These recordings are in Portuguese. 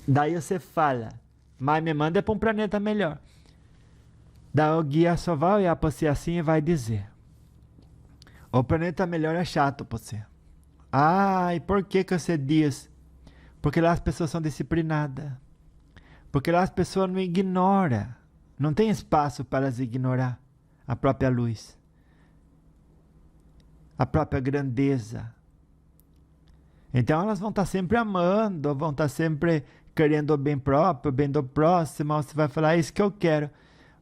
Daí você fala, mas me manda para um planeta melhor. Daí o guia só vai olhar para você assim e vai dizer: o planeta melhor é chato para você. Ah, e por que que você diz? Porque lá as pessoas são disciplinadas. Porque lá as pessoas não ignoram. Não tem espaço para as ignorar a própria luz, a própria grandeza. Então elas vão estar sempre amando, vão estar sempre querendo o bem próprio, o bem do próximo. Você vai falar, é isso que eu quero.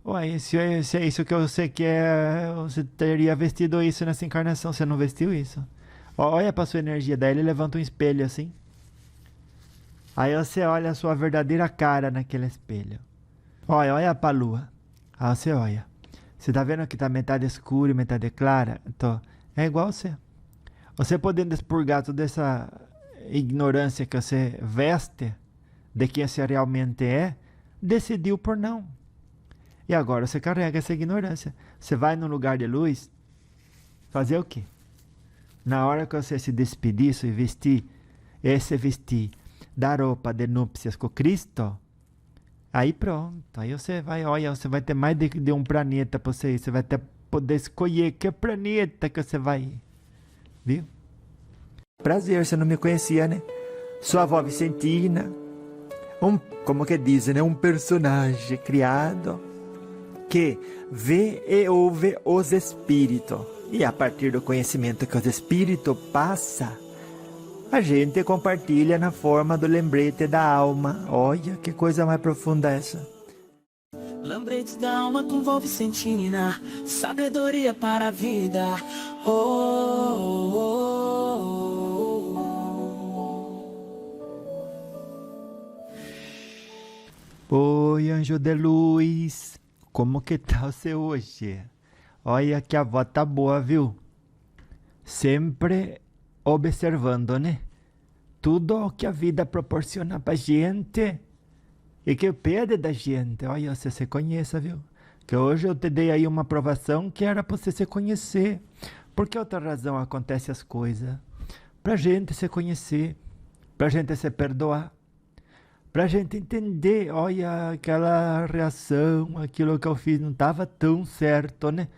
Ué, se é isso que você quer, você teria vestido isso nessa encarnação. Você não vestiu isso. Olha para sua energia. Daí ele levanta um espelho assim. Aí você olha a sua verdadeira cara naquele espelho. Olha para a lua. Aí você olha. Você tá vendo que tá metade escura e metade clara? Então, é igual você. Você podendo expurgar toda essa ignorância que você veste de quem você realmente é, decidiu por não. E agora você carrega essa ignorância. Você vai num lugar de luz, fazer o quê? Na hora que você se despedir e vestir, da roupa de núpcias com Cristo, aí pronto. Aí você vai, olha, você vai ter mais de um planeta para você ir. Você vai poder escolher que planeta que você vai ir. Viu? Prazer, você não me conhecia, né? Sua avó Vicentina, como que dizem, né? Um personagem criado que vê e ouve os espíritos. E a partir do conhecimento que os espíritos passam, a gente compartilha na forma do lembrete da alma. Olha que coisa mais profunda essa. Lembrete da alma com vó Vicentina, sabedoria para a vida. Oh, oh, oh, oh. Oi, anjo de luz. Como que tá você hoje? Olha que a avó tá boa, viu? Sempre observando, né? Tudo o que a vida proporciona pra gente e que pede da gente. Olha, você se conheça, viu? Que hoje eu te dei aí uma provação que era pra você se conhecer. Por que outra razão acontece as coisas? Pra gente se conhecer, pra gente se perdoar, pra gente entender, olha, aquela reação, aquilo que eu fiz não estava tão certo, né?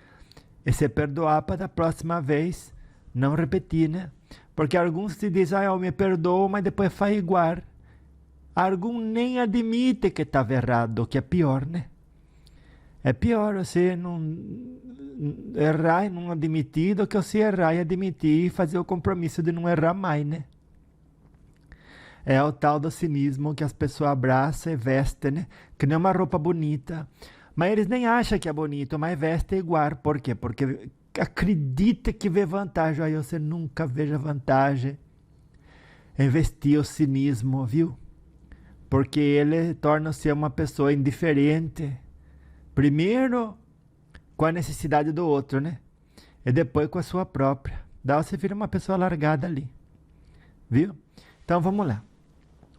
E se perdoar para da próxima vez não repetir, né? Porque alguns se dizem, eu me perdoo, mas depois faz igual. Alguns nem admite que estava errado, o que é pior, né? É pior você não errar e não admitir do que você errar e admitir e fazer o compromisso de não errar mais, né? É o tal do cinismo que as pessoas abraçam e vestem, né? Que nem uma roupa bonita. Mas eles nem acham que é bonito, mas veste igual. Por quê? Porque acredita que vê vantagem. Aí você nunca veja vantagem em vestir o cinismo, viu? Porque ele torna-se uma pessoa indiferente. Primeiro com a necessidade do outro, né? E depois com a sua própria. Daí você vira uma pessoa largada ali. Viu? Então vamos lá.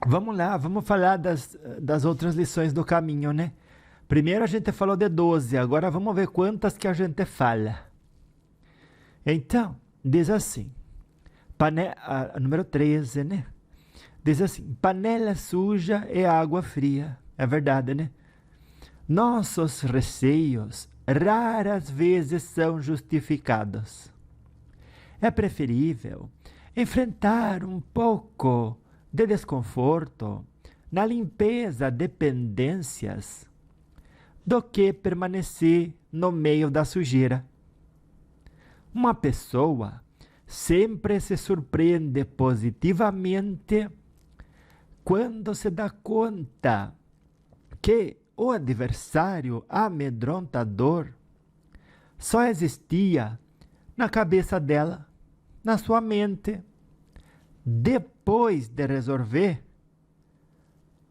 Vamos lá, vamos falar das outras lições do caminho, né? Primeiro a gente falou de 12, agora vamos ver quantas que a gente fala. Então, diz assim, número 13, né? Diz assim, panela suja e água fria. É verdade, né? Nossos receios raras vezes são justificados. É preferível enfrentar um pouco de desconforto na limpeza de pendências do que permanecer no meio da sujeira. Uma pessoa sempre se surpreende positivamente quando se dá conta que o adversário amedrontador só existia na cabeça dela, na sua mente, depois de resolver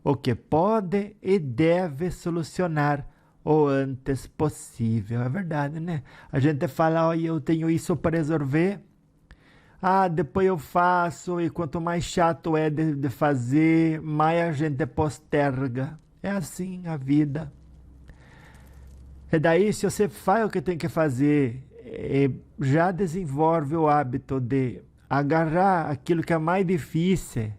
o que pode e deve solucionar o antes possível. É verdade, né? A gente fala, olha, eu tenho isso para resolver. Ah, depois eu faço, e quanto mais chato é de fazer, mais a gente posterga. É assim a vida. E daí, se você faz o que tem que fazer, já desenvolve o hábito de agarrar aquilo que é mais difícil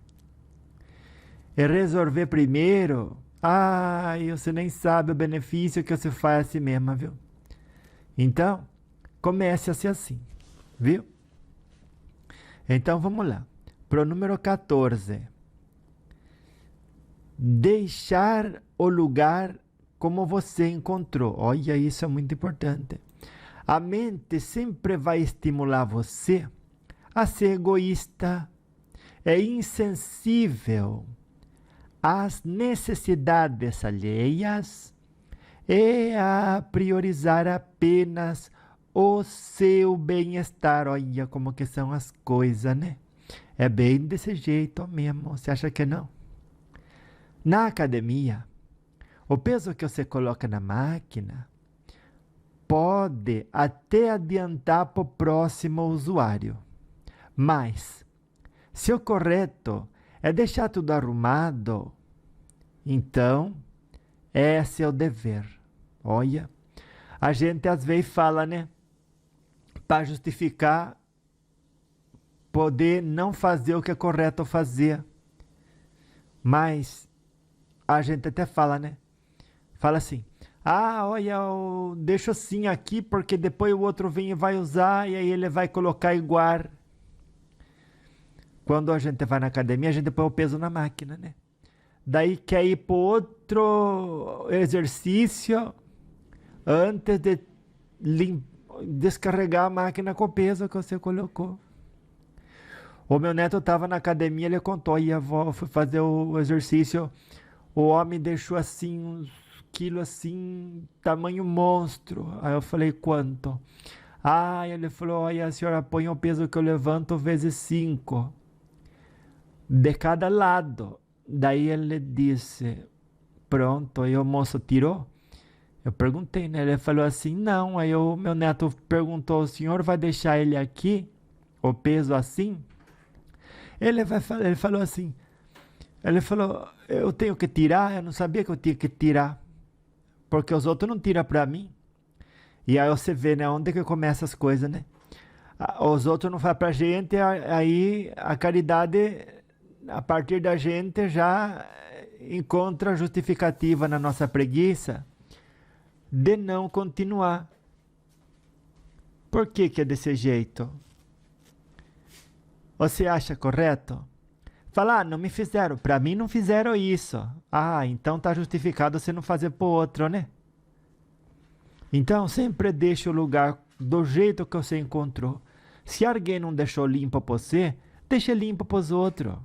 e resolver primeiro, ai, você nem sabe o benefício que você faz a si mesma, viu? Então, comece a ser assim, viu? Então, vamos lá. Pro número 14. Deixar o lugar como você encontrou. Olha, isso é muito importante. A mente sempre vai estimular você a ser egoísta, é insensível às necessidades alheias e a priorizar apenas o seu bem-estar. Olha como que são as coisas, né? É bem desse jeito mesmo. Você acha que não? Na academia, o peso que você coloca na máquina pode até adiantar para o próximo usuário. Mas, se o correto é deixar tudo arrumado, então, esse é o dever. Olha, a gente às vezes fala, né? Para justificar poder não fazer o que é correto fazer. Mas, a gente até fala, né? Fala assim, olha, eu deixo assim aqui porque depois o outro vem e vai usar e aí ele vai colocar igual. Quando a gente vai na academia, a gente põe o peso na máquina, né? Daí quer ir para outro exercício antes de descarregar a máquina com o peso que você colocou. O meu neto estava na academia, ele contou, e a avó foi fazer o exercício, o homem deixou assim, uns quilos assim, tamanho monstro. Aí eu falei, quanto? Ele falou, olha, a senhora põe o peso que eu levanto vezes 5. De cada lado. Daí ele disse, pronto, aí o moço tirou. Eu perguntei, né? Ele falou assim, não. Aí o meu neto perguntou, o senhor vai deixar ele aqui, o peso assim? Ele falou assim, ele falou, eu tenho que tirar? Eu não sabia que eu tinha que tirar, porque os outros não tiram para mim. E aí você vê, né, onde que começam as coisas, né? Os outros não fazem pra gente, aí a caridade, a partir da gente, já encontra justificativa na nossa preguiça de não continuar. Por que que é desse jeito? Você acha correto? Falar, não me fizeram, para mim não fizeram isso. Então tá justificado você não fazer pro outro, né? Então sempre deixe o lugar do jeito que você encontrou. Se alguém não deixou limpo para você, deixe limpo para os outros.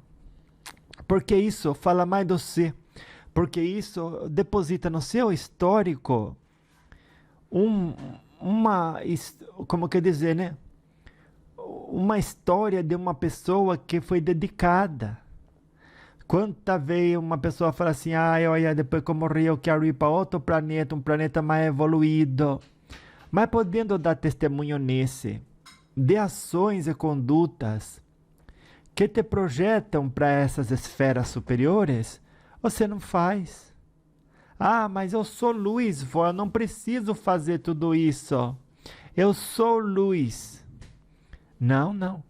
Porque isso fala mais de você. Porque isso deposita no seu histórico como quer dizer, né? Uma história de uma pessoa que foi dedicada. Quanta vez uma pessoa fala assim, olha, depois que eu morri eu quero ir para outro planeta, um planeta mais evoluído. Mas podendo dar testemunho nesse, de ações e condutas que te projetam para essas esferas superiores, você não faz. Mas eu sou luz, vó, eu não preciso fazer tudo isso. Eu sou luz. Não.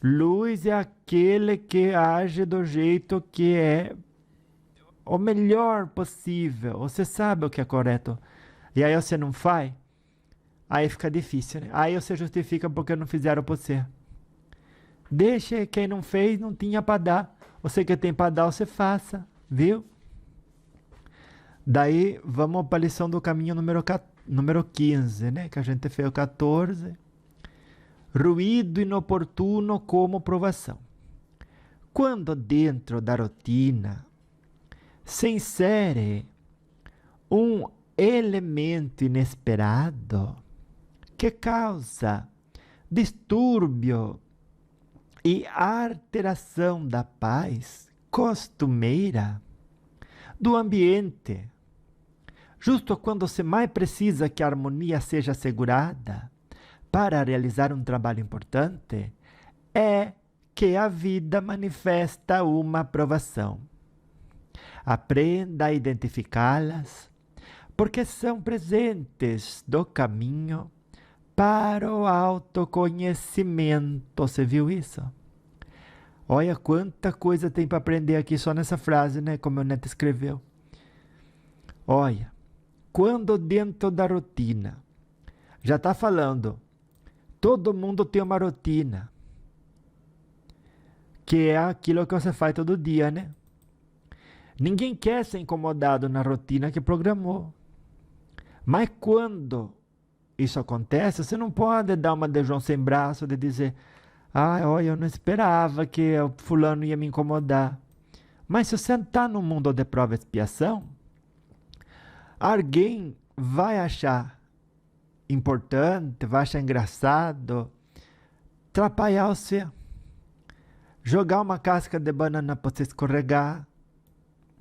Luz é aquele que age do jeito que é o melhor possível. Você sabe o que é correto. E aí você não faz, aí fica difícil, né? Aí você justifica porque não fizeram por você. Deixa quem não fez, não tinha para dar. Você que tem para dar, você faça, viu? Daí vamos para a lição do caminho número 15, né? Que a gente fez o 14. Ruído inoportuno como provação. Quando dentro da rotina se insere um elemento inesperado que causa distúrbio e alteração da paz costumeira do ambiente, justo quando se mais precisa que a harmonia seja assegurada para realizar um trabalho importante, é que a vida manifesta uma provação. Aprenda a identificá-las, porque são presentes do caminho para o autoconhecimento. Você viu isso? Olha quanta coisa tem para aprender aqui só nessa frase, né? Como o Neto escreveu. Olha, quando dentro da rotina, já está falando, todo mundo tem uma rotina, que é aquilo que você faz todo dia, né? Ninguém quer ser incomodado na rotina que programou. Mas quando isso acontece, você não pode dar uma de João sem braço, de dizer, olha, eu não esperava que o fulano ia me incomodar. Mas se você está no mundo de prova e expiação, alguém vai achar importante, vai achar engraçado, atrapalhar você. Jogar uma casca de banana para você escorregar,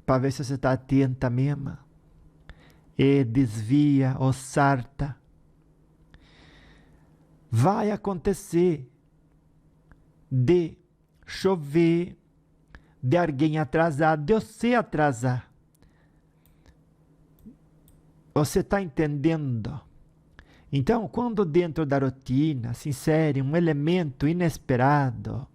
para ver se você está atenta mesmo. E desvia ou sarta. Vai acontecer de chover, de alguém atrasar, de você atrasar. Você está entendendo? Então, quando dentro da rotina se insere um elemento inesperado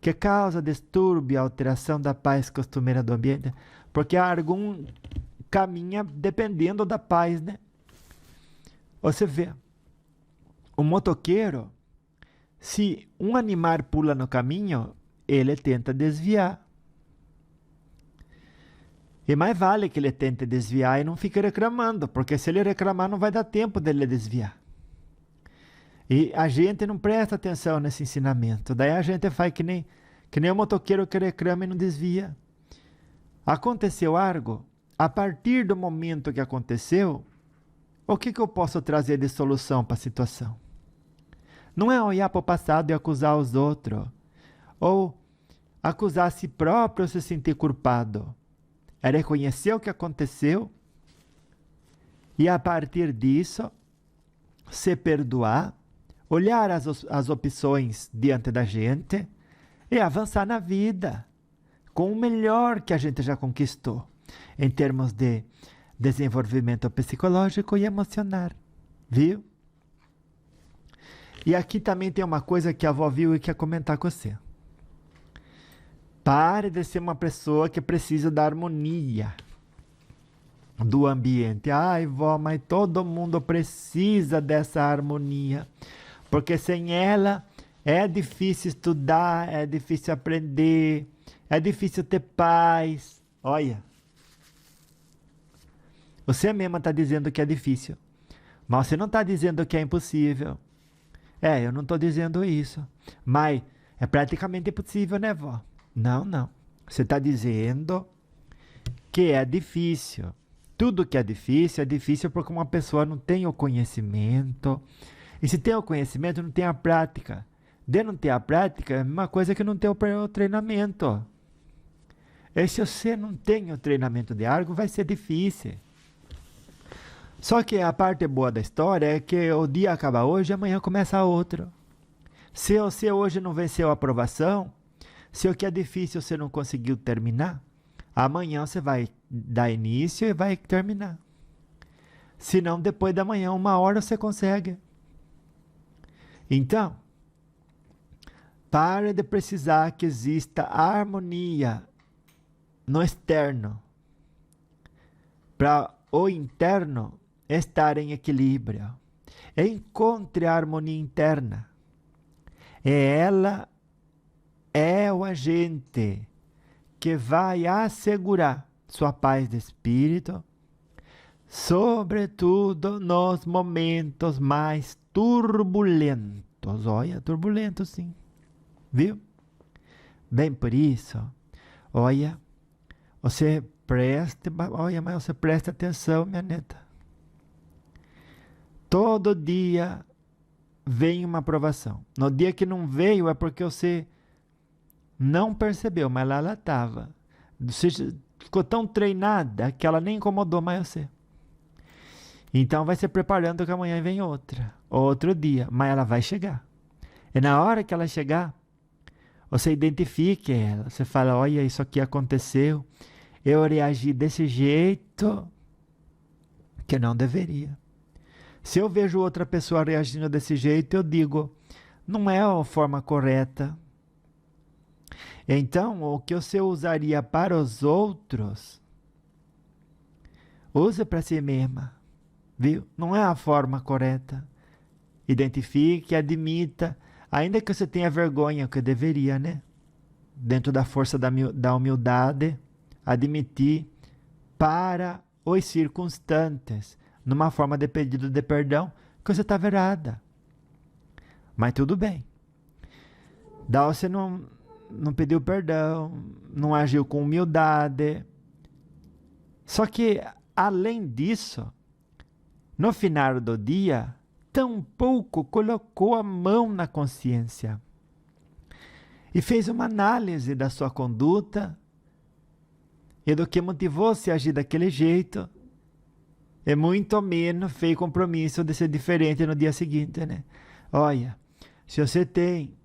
que causa distúrbio e alteração da paz costumeira do ambiente, porque algum caminha dependendo da paz, né? Você vê, o motoqueiro, se um animal pula no caminho, ele tenta desviar. E mais vale que ele tente desviar e não fique reclamando, porque se ele reclamar não vai dar tempo dele desviar. E a gente não presta atenção nesse ensinamento. Daí a gente faz que nem o motoqueiro que reclama e não desvia. Aconteceu algo, a partir do momento que aconteceu, o que eu posso trazer de solução para a situação? Não é olhar para o passado e acusar os outros, ou acusar a si próprio ou se sentir culpado. É reconhecer o que aconteceu e, a partir disso, se perdoar, olhar as opções diante da gente e avançar na vida com o melhor que a gente já conquistou em termos de desenvolvimento psicológico e emocional, viu? E aqui também tem uma coisa que a avó viu e quer comentar com você. Pare de ser uma pessoa que precisa da harmonia do ambiente. Ai, vó, mas todo mundo precisa dessa harmonia, porque sem ela é difícil estudar, é difícil aprender, é difícil ter paz. Olha, você mesma está dizendo que é difícil, mas você não está dizendo que é impossível. Eu não estou dizendo isso, mas é praticamente impossível, né, vó? Não, não. Você está dizendo que é difícil. Tudo que é difícil porque uma pessoa não tem o conhecimento. E se tem o conhecimento, não tem a prática. De não ter a prática, é a mesma coisa que não ter o treinamento. E se você não tem o treinamento de algo, vai ser difícil. Só que a parte boa da história é que o dia acaba hoje e amanhã começa outro. Se você hoje não venceu a aprovação, se o que é difícil você não conseguiu terminar, amanhã você vai dar início e vai terminar. Se não, depois da manhã, 1 hora você consegue. Então, pare de precisar que exista harmonia no externo, para o interno estar em equilíbrio. Encontre a harmonia interna. Ela é o agente que vai assegurar sua paz de espírito, sobretudo nos momentos mais turbulentos. Olha, turbulento sim, viu? Bem por isso, olha, mas você presta atenção, minha neta. Todo dia vem uma aprovação. No dia que não veio é porque você não percebeu, mas lá ela estava. Você ficou tão treinada que ela nem incomodou mais você. Então vai se preparando que amanhã vem outra, outro dia, mas ela vai chegar. E na hora que ela chegar, você identifique ela. Você fala, olha, isso aqui aconteceu. Eu reagi desse jeito que não deveria. Se eu vejo outra pessoa reagindo desse jeito, eu digo, não é a forma correta. Então, o que você usaria para os outros, use para si mesma, viu? Não é a forma correta. Identifique, admita, ainda que você tenha vergonha, o que deveria, né? Dentro da força da humildade, admitir para os circunstantes, numa forma de pedido de perdão, que você estava errada. Mas tudo bem. Daí você não pediu perdão, não agiu com humildade. Só que, além disso, no final do dia, tampouco colocou a mão na consciência e fez uma análise da sua conduta e do que motivou-se a agir daquele jeito, e muito menos fez compromisso de ser diferente no dia seguinte, né? Olha, se você tem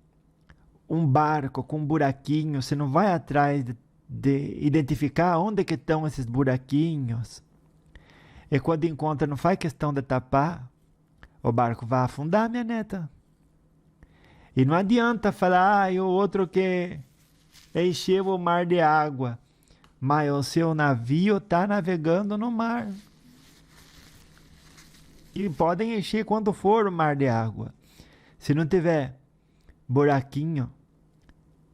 um barco com um buraquinho, você não vai atrás de identificar onde que estão esses buraquinhos, e quando encontra não faz questão de tapar, o barco vai afundar, minha neta. E não adianta falar, o outro que encheu o mar de água, mas o seu navio está navegando no mar. E podem encher quando for o mar de água. Se não tiver buraquinho,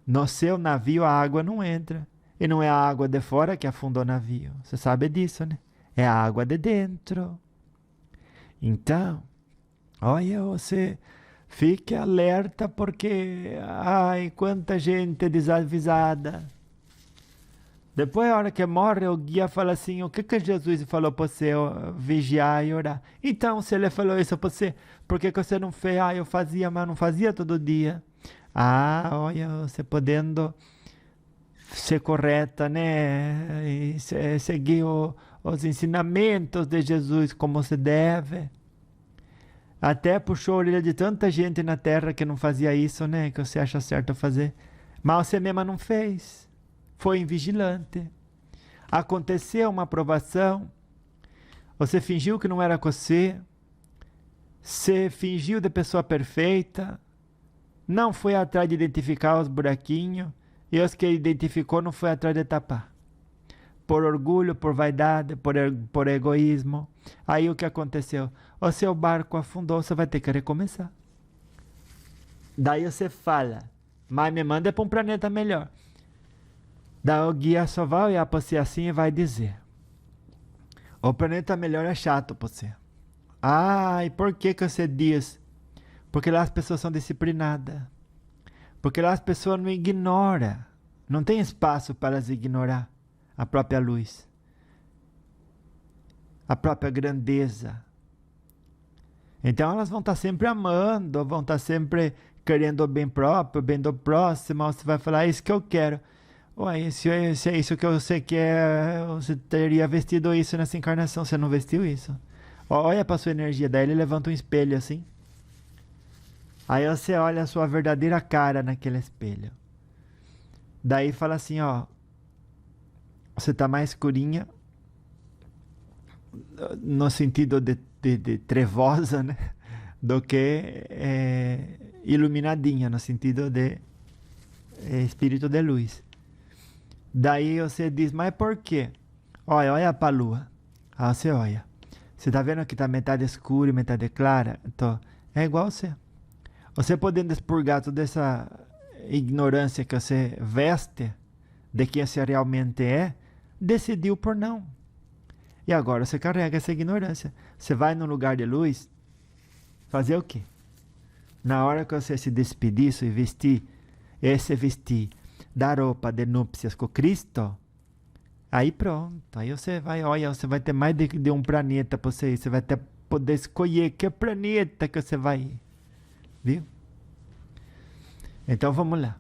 no seu navio a água não entra. E não é a água de fora que afunda o navio. Você sabe disso, né? É a água de dentro. Então, olha, você fique alerta porque, ai, quanta gente desavisada. Depois, a hora que morre, o guia fala assim, o que Jesus falou para você vigiar e orar? Então, se ele falou isso para você, por que você não fez? Ah, eu fazia, mas não fazia todo dia. Ah, olha, você podendo ser correta, né? E seguir os ensinamentos de Jesus como se deve. Até puxou a orelha de tanta gente na terra que não fazia isso, né? Que você acha certo fazer. Mas você mesma não fez. Foi invigilante. Aconteceu uma aprovação. Você fingiu que não era com você. Você fingiu de pessoa perfeita. Não foi atrás de identificar os buraquinhos. E os que identificou não foi atrás de tapar. Por orgulho, por vaidade, por egoísmo. Aí o que aconteceu? O seu barco afundou, você vai ter que recomeçar. Daí você fala, mas me manda para um planeta melhor. Daí o guia só vai olhar para você assim e vai dizer, o planeta melhor é chato para você. Ah, e por que você diz? Porque lá as pessoas são disciplinadas. Porque lá as pessoas não ignoram. Não tem espaço para as ignorar a própria luz, a própria grandeza. Então elas vão estar sempre amando, vão estar sempre querendo o bem próprio, o bem do próximo. Você vai falar, é isso que eu quero. Ué, se é isso que você quer, você teria vestido isso nessa encarnação, você não vestiu isso. Olha para sua energia, daí ele levanta um espelho assim. Aí você olha a sua verdadeira cara naquele espelho. Daí fala assim, ó, você está mais escurinha, no sentido de trevosa, né? Do que iluminadinha, no sentido de espírito de luz. Daí você diz, mas por quê? Olha para a lua. Aí você olha. Você está vendo que está metade escura e metade clara? Então, é igual você. Você podendo expurgar toda essa ignorância que você veste de quem você realmente é, decidiu por não. E agora você carrega essa ignorância. Você vai num lugar de luz, fazer o quê? Na hora que você se despedir e vestir da roupa de núpcias com Cristo, aí pronto. Aí você vai, olha, você vai ter mais de um planeta para você ir. Você vai poder escolher que planeta que você vai ir. Viu? Então vamos lá.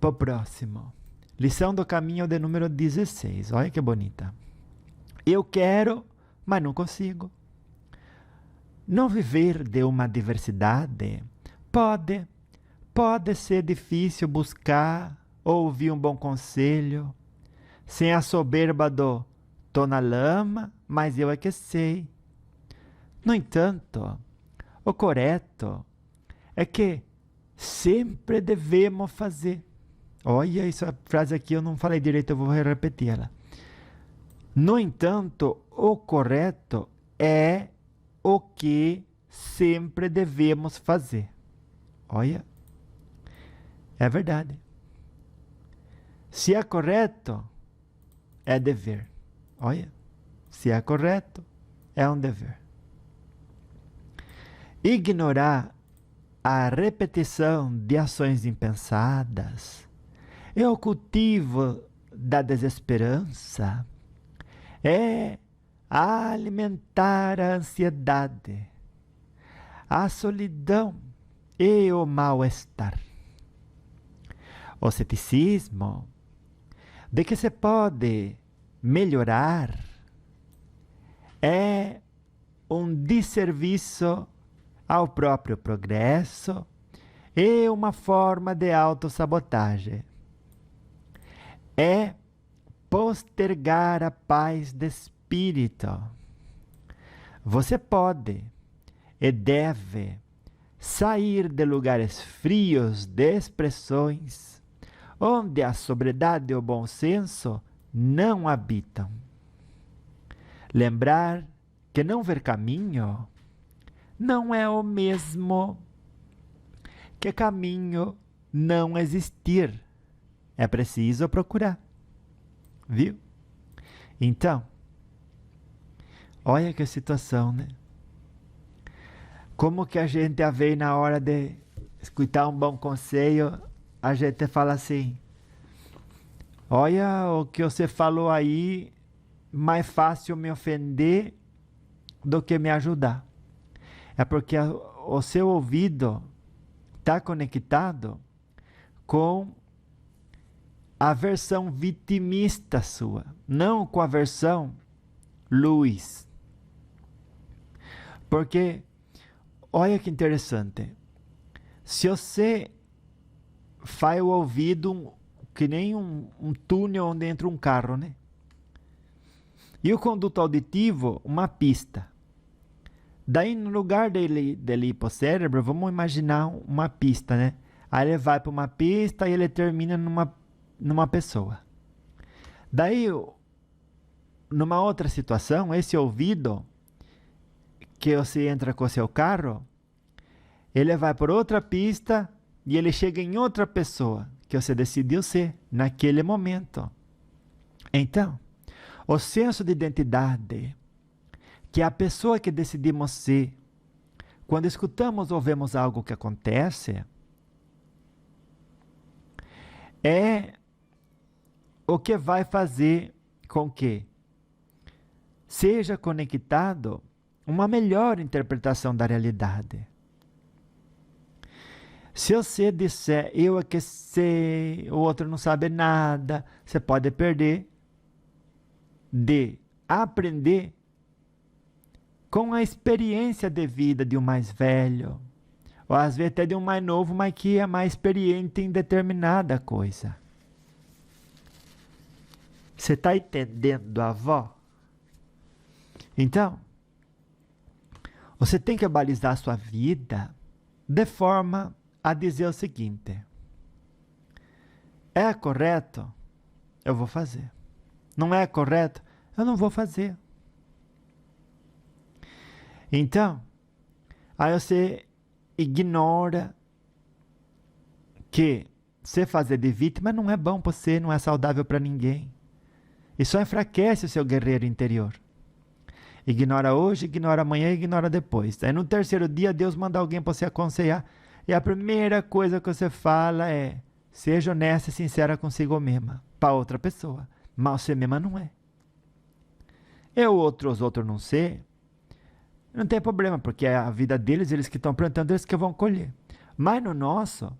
Para o próximo. Lição do caminho de número 16. Olha que bonita. Eu quero, mas não consigo. Não viver de uma diversidade pode ser difícil buscar ou ouvir um bom conselho, sem a soberba do tô na lama, mas eu é que sei. No entanto, o correto é que sempre devemos fazer Olha, essa frase aqui eu não falei direito, eu vou repetir ela. No entanto, o correto é o que sempre devemos fazer. Olha, é verdade. Se é correto, é dever. Olha, se é correto, é um dever. Ignorar a repetição de ações impensadas é o cultivo da desesperança, é alimentar a ansiedade, a solidão e o mal-estar. O ceticismo de que se pode melhorar é um desserviço ao próprio progresso e uma forma de autossabotagem. É postergar a paz de espírito. Você pode e deve sair de lugares frios de expressões onde a sobriedade e o bom senso não habitam. Lembrar que não ver caminho não é o mesmo que caminho não existir. É preciso procurar. Viu? Então, olha que situação, né? Como que a gente a vê na hora de escutar um bom conselho, a gente fala assim: olha, o que você falou aí, mais fácil me ofender do que me ajudar. É porque o seu ouvido está conectado com a versão vitimista sua, não com a versão luz. Porque, olha que interessante, se você faz o ouvido que nem um túnel onde entra um carro, né? E o conduto auditivo, uma pista. Daí, no lugar dele ir para o cérebro, vamos imaginar uma pista, né? Aí ele vai para uma pista e ele termina numa pessoa. Daí, numa outra situação, esse ouvido que você entra com o seu carro, ele vai por outra pista e ele chega em outra pessoa que você decidiu ser naquele momento. Então, o senso de identidade, que é a pessoa que decidimos ser, quando escutamos ou vemos algo que acontece, é o que vai fazer com que seja conectado uma melhor interpretação da realidade. Se você disser, eu é que sei, o outro não sabe nada, você pode perder de aprender com a experiência de vida de um mais velho, ou às vezes até de um mais novo, mas que é mais experiente em determinada coisa. Você está entendendo, avó? Então, você tem que balizar a sua vida de forma a dizer o seguinte: é correto? Eu vou fazer. Não é correto? Eu não vou fazer. Então, aí você ignora que você fazer de vítima não é bom para você, não é saudável para ninguém. E só enfraquece o seu guerreiro interior. Ignora hoje, ignora amanhã, ignora depois. Aí no terceiro dia, Deus manda alguém para você aconselhar. E a primeira coisa que você fala é: seja honesta e sincera consigo mesma. Para outra pessoa. Mas você mesma não é. Os outros não ser, não tem problema, porque é a vida deles, eles que estão plantando, eles que vão colher. Mas no nosso,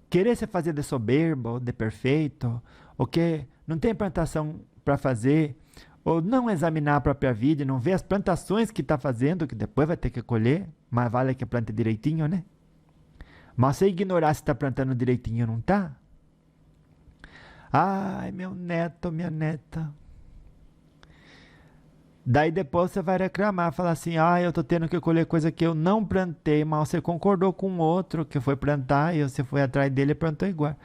querer se fazer de soberbo, de perfeito, ou que não tem plantação para fazer, ou não examinar a própria vida e não ver as plantações que está fazendo, que depois vai ter que colher, mas vale que plante direitinho, né? Mas você ignorar se está plantando direitinho ou não está? Ai, meu neto, minha neta. Daí depois você vai reclamar, falar assim: eu tô tendo que colher coisa que eu não plantei, mas você concordou com outro que foi plantar e você foi atrás dele e plantou igual.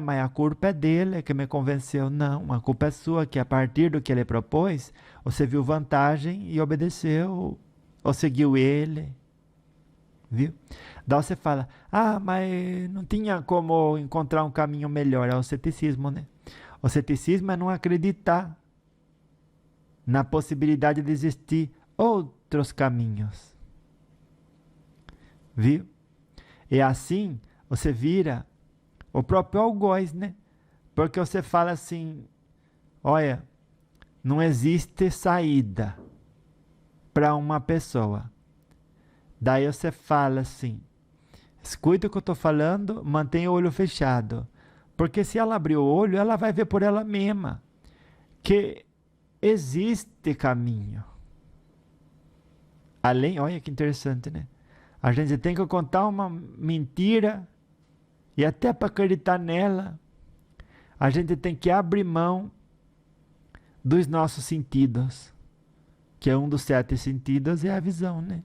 Mas a culpa é dele que me convenceu. Não, a culpa é sua, que a partir do que ele propôs, você viu vantagem e obedeceu, ou seguiu ele, viu? Daí você fala, mas não tinha como encontrar um caminho melhor. É o ceticismo, né? O ceticismo é não acreditar na possibilidade de existir outros caminhos, viu? E assim você vira o próprio algoz, né? Porque você fala assim, olha, não existe saída para uma pessoa. Daí você fala assim, escuta o que eu estou falando, mantenha o olho fechado. Porque se ela abrir o olho, ela vai ver por ela mesma que existe caminho. Além, olha que interessante, né? A gente tem que contar uma mentira e até para acreditar nela, a gente tem que abrir mão dos nossos sentidos, que é um dos 7 sentidos, é a visão, né?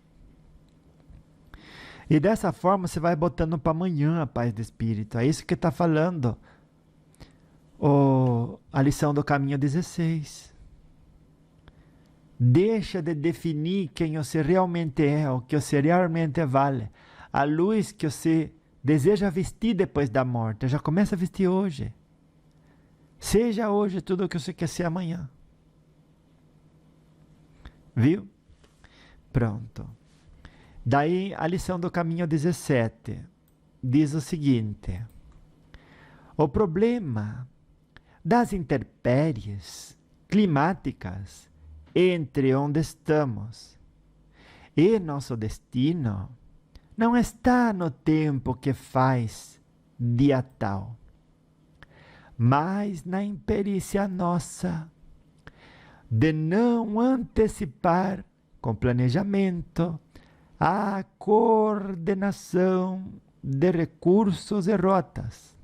E dessa forma você vai botando para amanhã a paz do Espírito. É isso que está falando a lição do caminho 16. Deixa de definir quem você realmente é, o que você realmente vale. A luz que você deseja vestir depois da morte, já começa a vestir hoje. Seja hoje tudo o que você quer ser amanhã. Viu? Pronto. Daí a lição do caminho 17 diz o seguinte: o problema das intempéries climáticas entre onde estamos e nosso destino não está no tempo que faz dia tal, mas na imperícia nossa de não antecipar com planejamento a coordenação de recursos e rotas.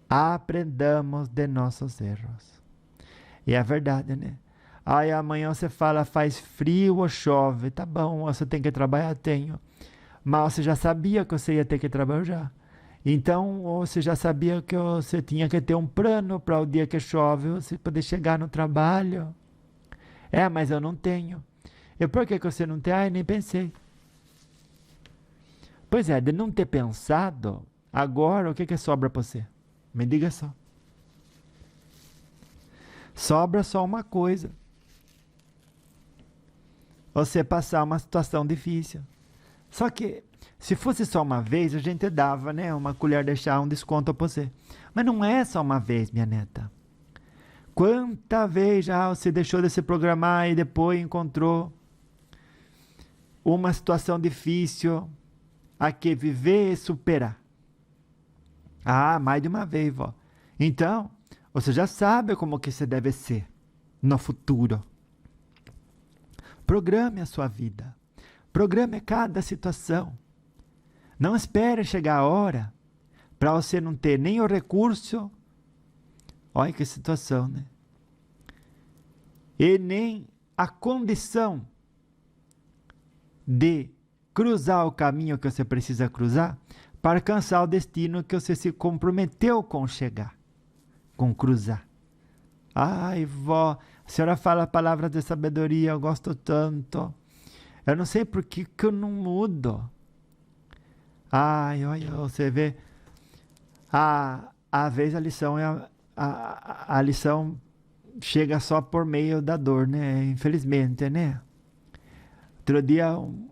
Aprendamos de nossos erros. E é verdade, né? Amanhã você fala, faz frio ou chove. Tá bom, você tem que trabalhar? Tenho. Mas você já sabia que você ia ter que trabalhar. Então, você já sabia que você tinha que ter um plano para o dia que chove, você poder chegar no trabalho. Mas eu não tenho. E por que você não tem? Nem pensei. Pois é, de não ter pensado, agora o que sobra para você? Me diga só. Sobra só uma coisa. Você passar uma situação difícil. Só que, se fosse só uma vez, a gente dava, né, uma colher de chá, um desconto para você. Mas não é só uma vez, minha neta. Quanta vez já você deixou de se programar e depois encontrou uma situação difícil a que viver e superar? Mais de uma vez, vó. Então, você já sabe como que você deve ser no futuro. Programe a sua vida. Programe cada situação. Não espere chegar a hora para você não ter nem o recurso. Olha que situação, né? E nem a condição de cruzar o caminho que você precisa cruzar para alcançar o destino que você se comprometeu com chegar, com cruzar. Vó, a senhora fala palavras de sabedoria, eu gosto tanto. Eu não sei por que eu não mudo. Olha, você vê. Às vezes a lição a lição chega só por meio da dor, né? Infelizmente, né? Outro dia um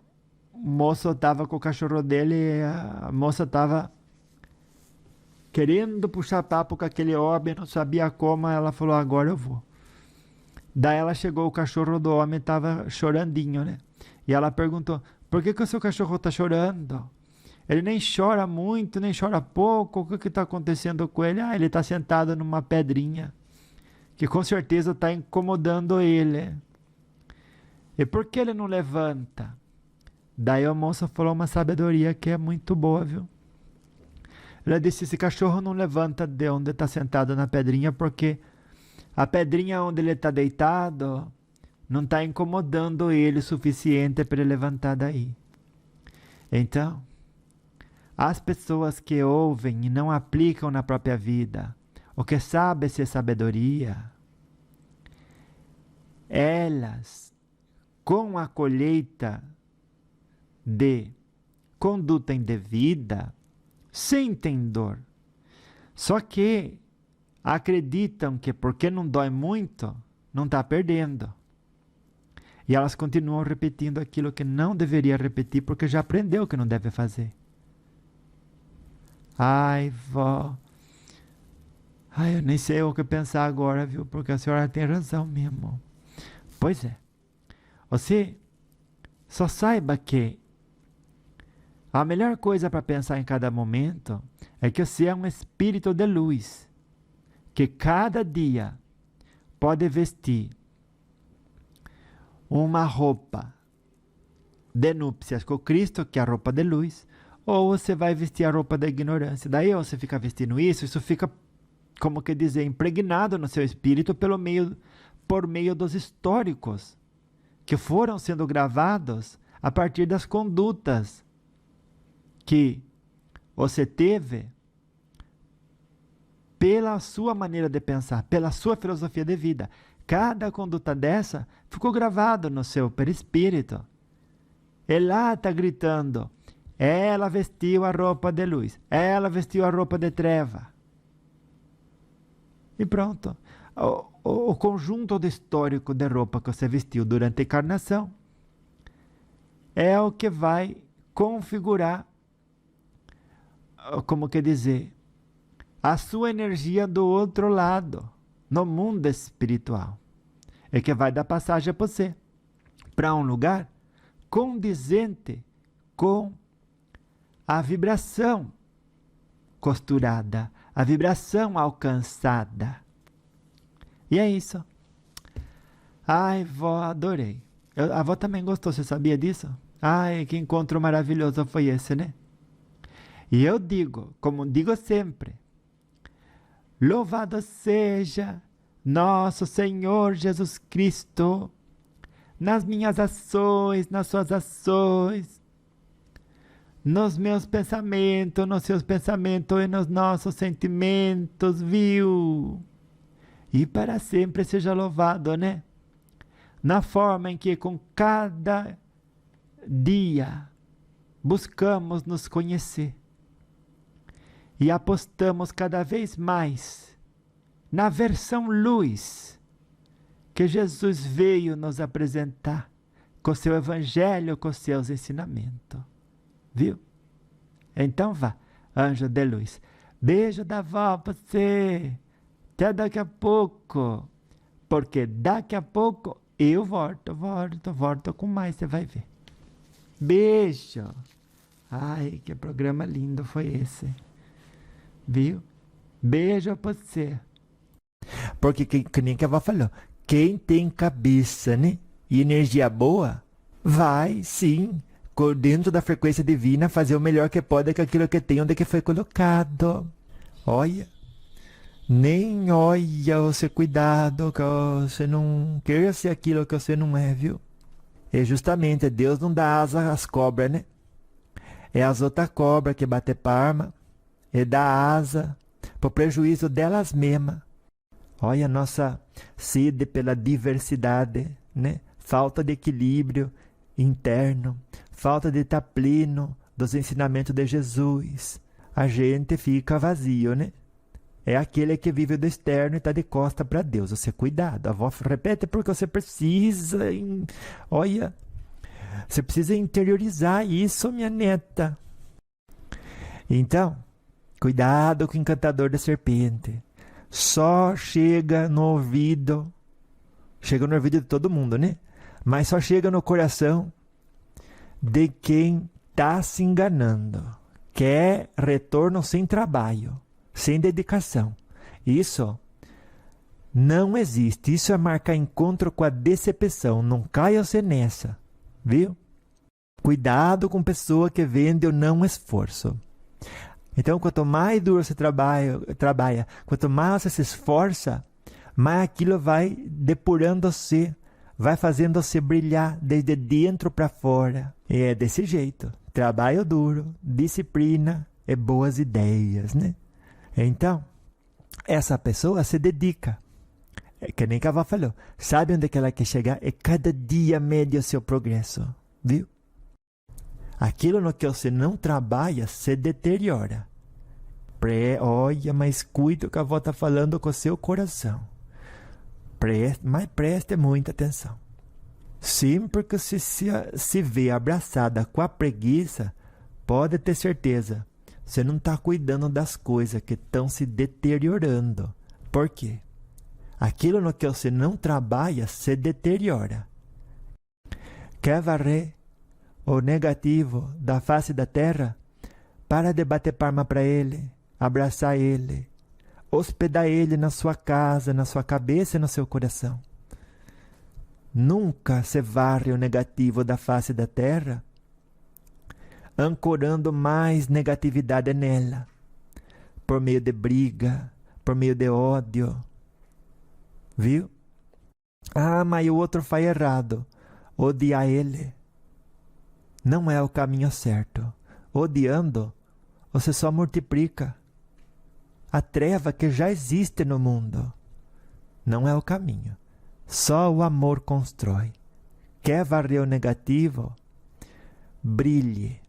moço estava com o cachorro dele e a moça estava querendo puxar papo com aquele homem, não sabia como, ela falou, agora eu vou. Daí ela chegou, o cachorro do homem estava chorandinho, né? E ela perguntou, por que o seu cachorro está chorando? Ele nem chora muito, nem chora pouco, o que está acontecendo com ele? Ele está sentado numa pedrinha, que com certeza está incomodando ele. E por que ele não levanta? Daí a moça falou uma sabedoria que é muito boa, viu? Ela disse, esse cachorro não levanta de onde está sentado na pedrinha, porque a pedrinha onde ele está deitado não está incomodando ele o suficiente para ele levantar daí. Então, As pessoas que ouvem e não aplicam na própria vida o que sabe ser sabedoria, elas, com a colheita de conduta indevida, sentem dor. Só que acreditam que porque não dói muito, não está perdendo. E elas continuam repetindo aquilo que não deveria repetir porque já aprendeu que não deve fazer. Ai, vó. Ai, eu nem sei o que pensar agora, viu? Porque a senhora tem razão mesmo. Pois é. Você só saiba que a melhor coisa para pensar em cada momento é que você é um espírito de luz, que cada dia pode vestir uma roupa de núpcias com Cristo, que é a roupa de luz, ou você vai vestir a roupa da ignorância. Daí você fica vestindo isso fica, como que dizer, impregnado no seu espírito por meio dos históricos que foram sendo gravados a partir das condutas que você teve pela sua maneira de pensar, pela sua filosofia de vida. Cada conduta dessa ficou gravado no seu perispírito. E lá está gritando: ela vestiu a roupa de luz, ela vestiu a roupa de treva. E pronto. O conjunto do histórico de roupa que você vestiu durante a encarnação é o que vai configurar, como que dizer, a sua energia do outro lado, no mundo espiritual. É que vai dar passagem para você, para um lugar condizente com a vibração costurada, a vibração alcançada. E é isso. Ai, vó, adorei. A vó também gostou, você sabia disso? Ai, que encontro maravilhoso foi esse, né? E eu digo, como digo sempre, louvado seja nosso Senhor Jesus Cristo nas minhas ações, nas suas ações, nos meus pensamentos, nos seus pensamentos e nos nossos sentimentos, viu? E para sempre seja louvado, né? Na forma em que com cada dia buscamos nos conhecer e apostamos cada vez mais na versão luz que Jesus veio nos apresentar com seu evangelho, com seus ensinamentos. Viu? Então vá, anjo de luz. Beijo da vó pra você. Até daqui a pouco. Porque daqui a pouco eu volto com mais, você vai ver. Beijo. Ai, que programa lindo foi esse. Viu? Beijo pra você. Porque que nem que a avó falou, quem tem cabeça, né? E energia boa, vai sim, dentro da frequência divina, fazer o melhor que pode com aquilo que tem, onde que foi colocado. Olha. Nem olha você, cuidado, que você não queira ser aquilo que você não é, viu? E justamente Deus não dá asa às cobras, né? É as outras cobras que batem palma e dá asa pro prejuízo delas mesmas. Olha a nossa sede pela diversidade, né? Falta de equilíbrio interno, falta de estar pleno dos ensinamentos de Jesus. A gente fica vazio, né? É aquele que vive do externo e está de costa para Deus. Você, cuidado. A avó repete porque você precisa. Olha, você precisa interiorizar isso, minha neta. Então, cuidado com o encantador da serpente. Só chega no ouvido. Chega no ouvido de todo mundo, né? Mas só chega no coração de quem está se enganando. Quer retorno sem trabalho, sem dedicação. Isso não existe. Isso é marcar encontro com a decepção. Não caia você nessa, viu? Cuidado com pessoa que vende o não esforço. Então, quanto mais duro você trabalha, quanto mais você se esforça, mais aquilo vai depurando você, vai fazendo você brilhar desde dentro para fora. E é desse jeito. trabalho duro, disciplina e boas ideias, né? Então, essa pessoa se dedica. É que nem Cavó falou. Sabe onde que ela quer chegar? E cada dia mede o seu progresso. Viu? Aquilo no que você não trabalha se deteriora. Olha, mas cuide o que a avó está falando com o seu coração. Mas preste muita atenção. Sempre que você se vê abraçada com a preguiça, pode ter certeza, você não está cuidando das coisas que estão se deteriorando. Por quê? Aquilo no que você não trabalha se deteriora. Quer varrer o negativo da face da terra? Para de bater palma para ele, abraçar ele, hospedar ele na sua casa, na sua cabeça e no seu coração. Nunca se varre o negativo da face da terra, ancorando mais negatividade nela, por meio de briga, por meio de ódio. Viu? Ah, mas o outro faz errado. Odiar ele não é o caminho certo. Odiando, você só multiplica a treva que já existe no mundo. Não é o caminho. Só o amor constrói. Quer varrer o negativo? Brilhe.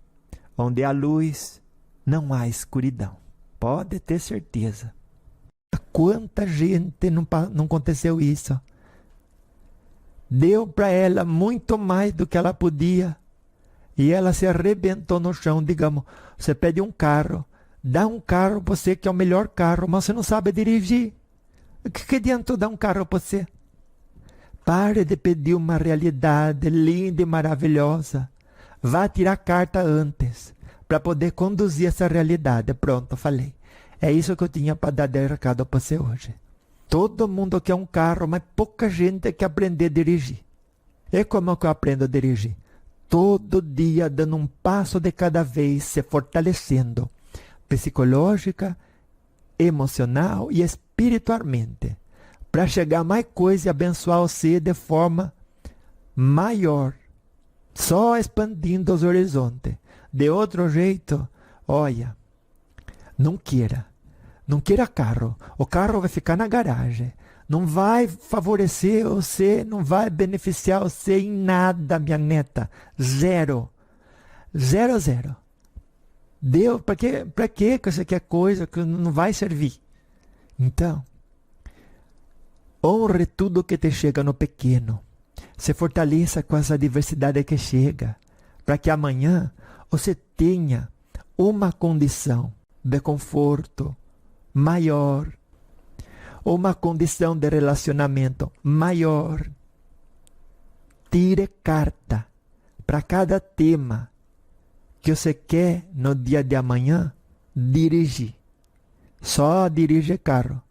Onde há luz, não há escuridão. Pode ter certeza. Quanta gente não aconteceu isso? Deu para ela muito mais do que ela podia. E ela se arrebentou no chão. Digamos, você pede um carro. Dá um carro para você que é o melhor carro, mas você não sabe dirigir. O que adiantou dar um carro para você? Pare de pedir uma realidade linda e maravilhosa. Vá tirar carta antes, para poder conduzir essa realidade. Pronto, falei. É isso que eu tinha para dar de recado para você hoje. Todo mundo quer um carro, mas pouca gente quer aprender a dirigir. E como que eu aprendo a dirigir? Todo dia dando um passo de cada vez, se fortalecendo, psicológica, emocional e espiritualmente, para chegar a mais coisa e abençoar você de forma maior, só expandindo os horizontes. De outro jeito, olha, não queira carro. O carro vai ficar na garagem. Não vai favorecer você, não vai beneficiar você em nada, minha neta. Zero. Zero, zero. Deu, para que você quer coisa que não vai servir? Então, honre tudo que te chega no pequeno. Se fortaleça com essa diversidade que chega, para que amanhã você tenha uma condição de conforto maior, uma condição de relacionamento maior. Tire carta para cada tema que você quer no dia de amanhã dirigir. Só dirige carro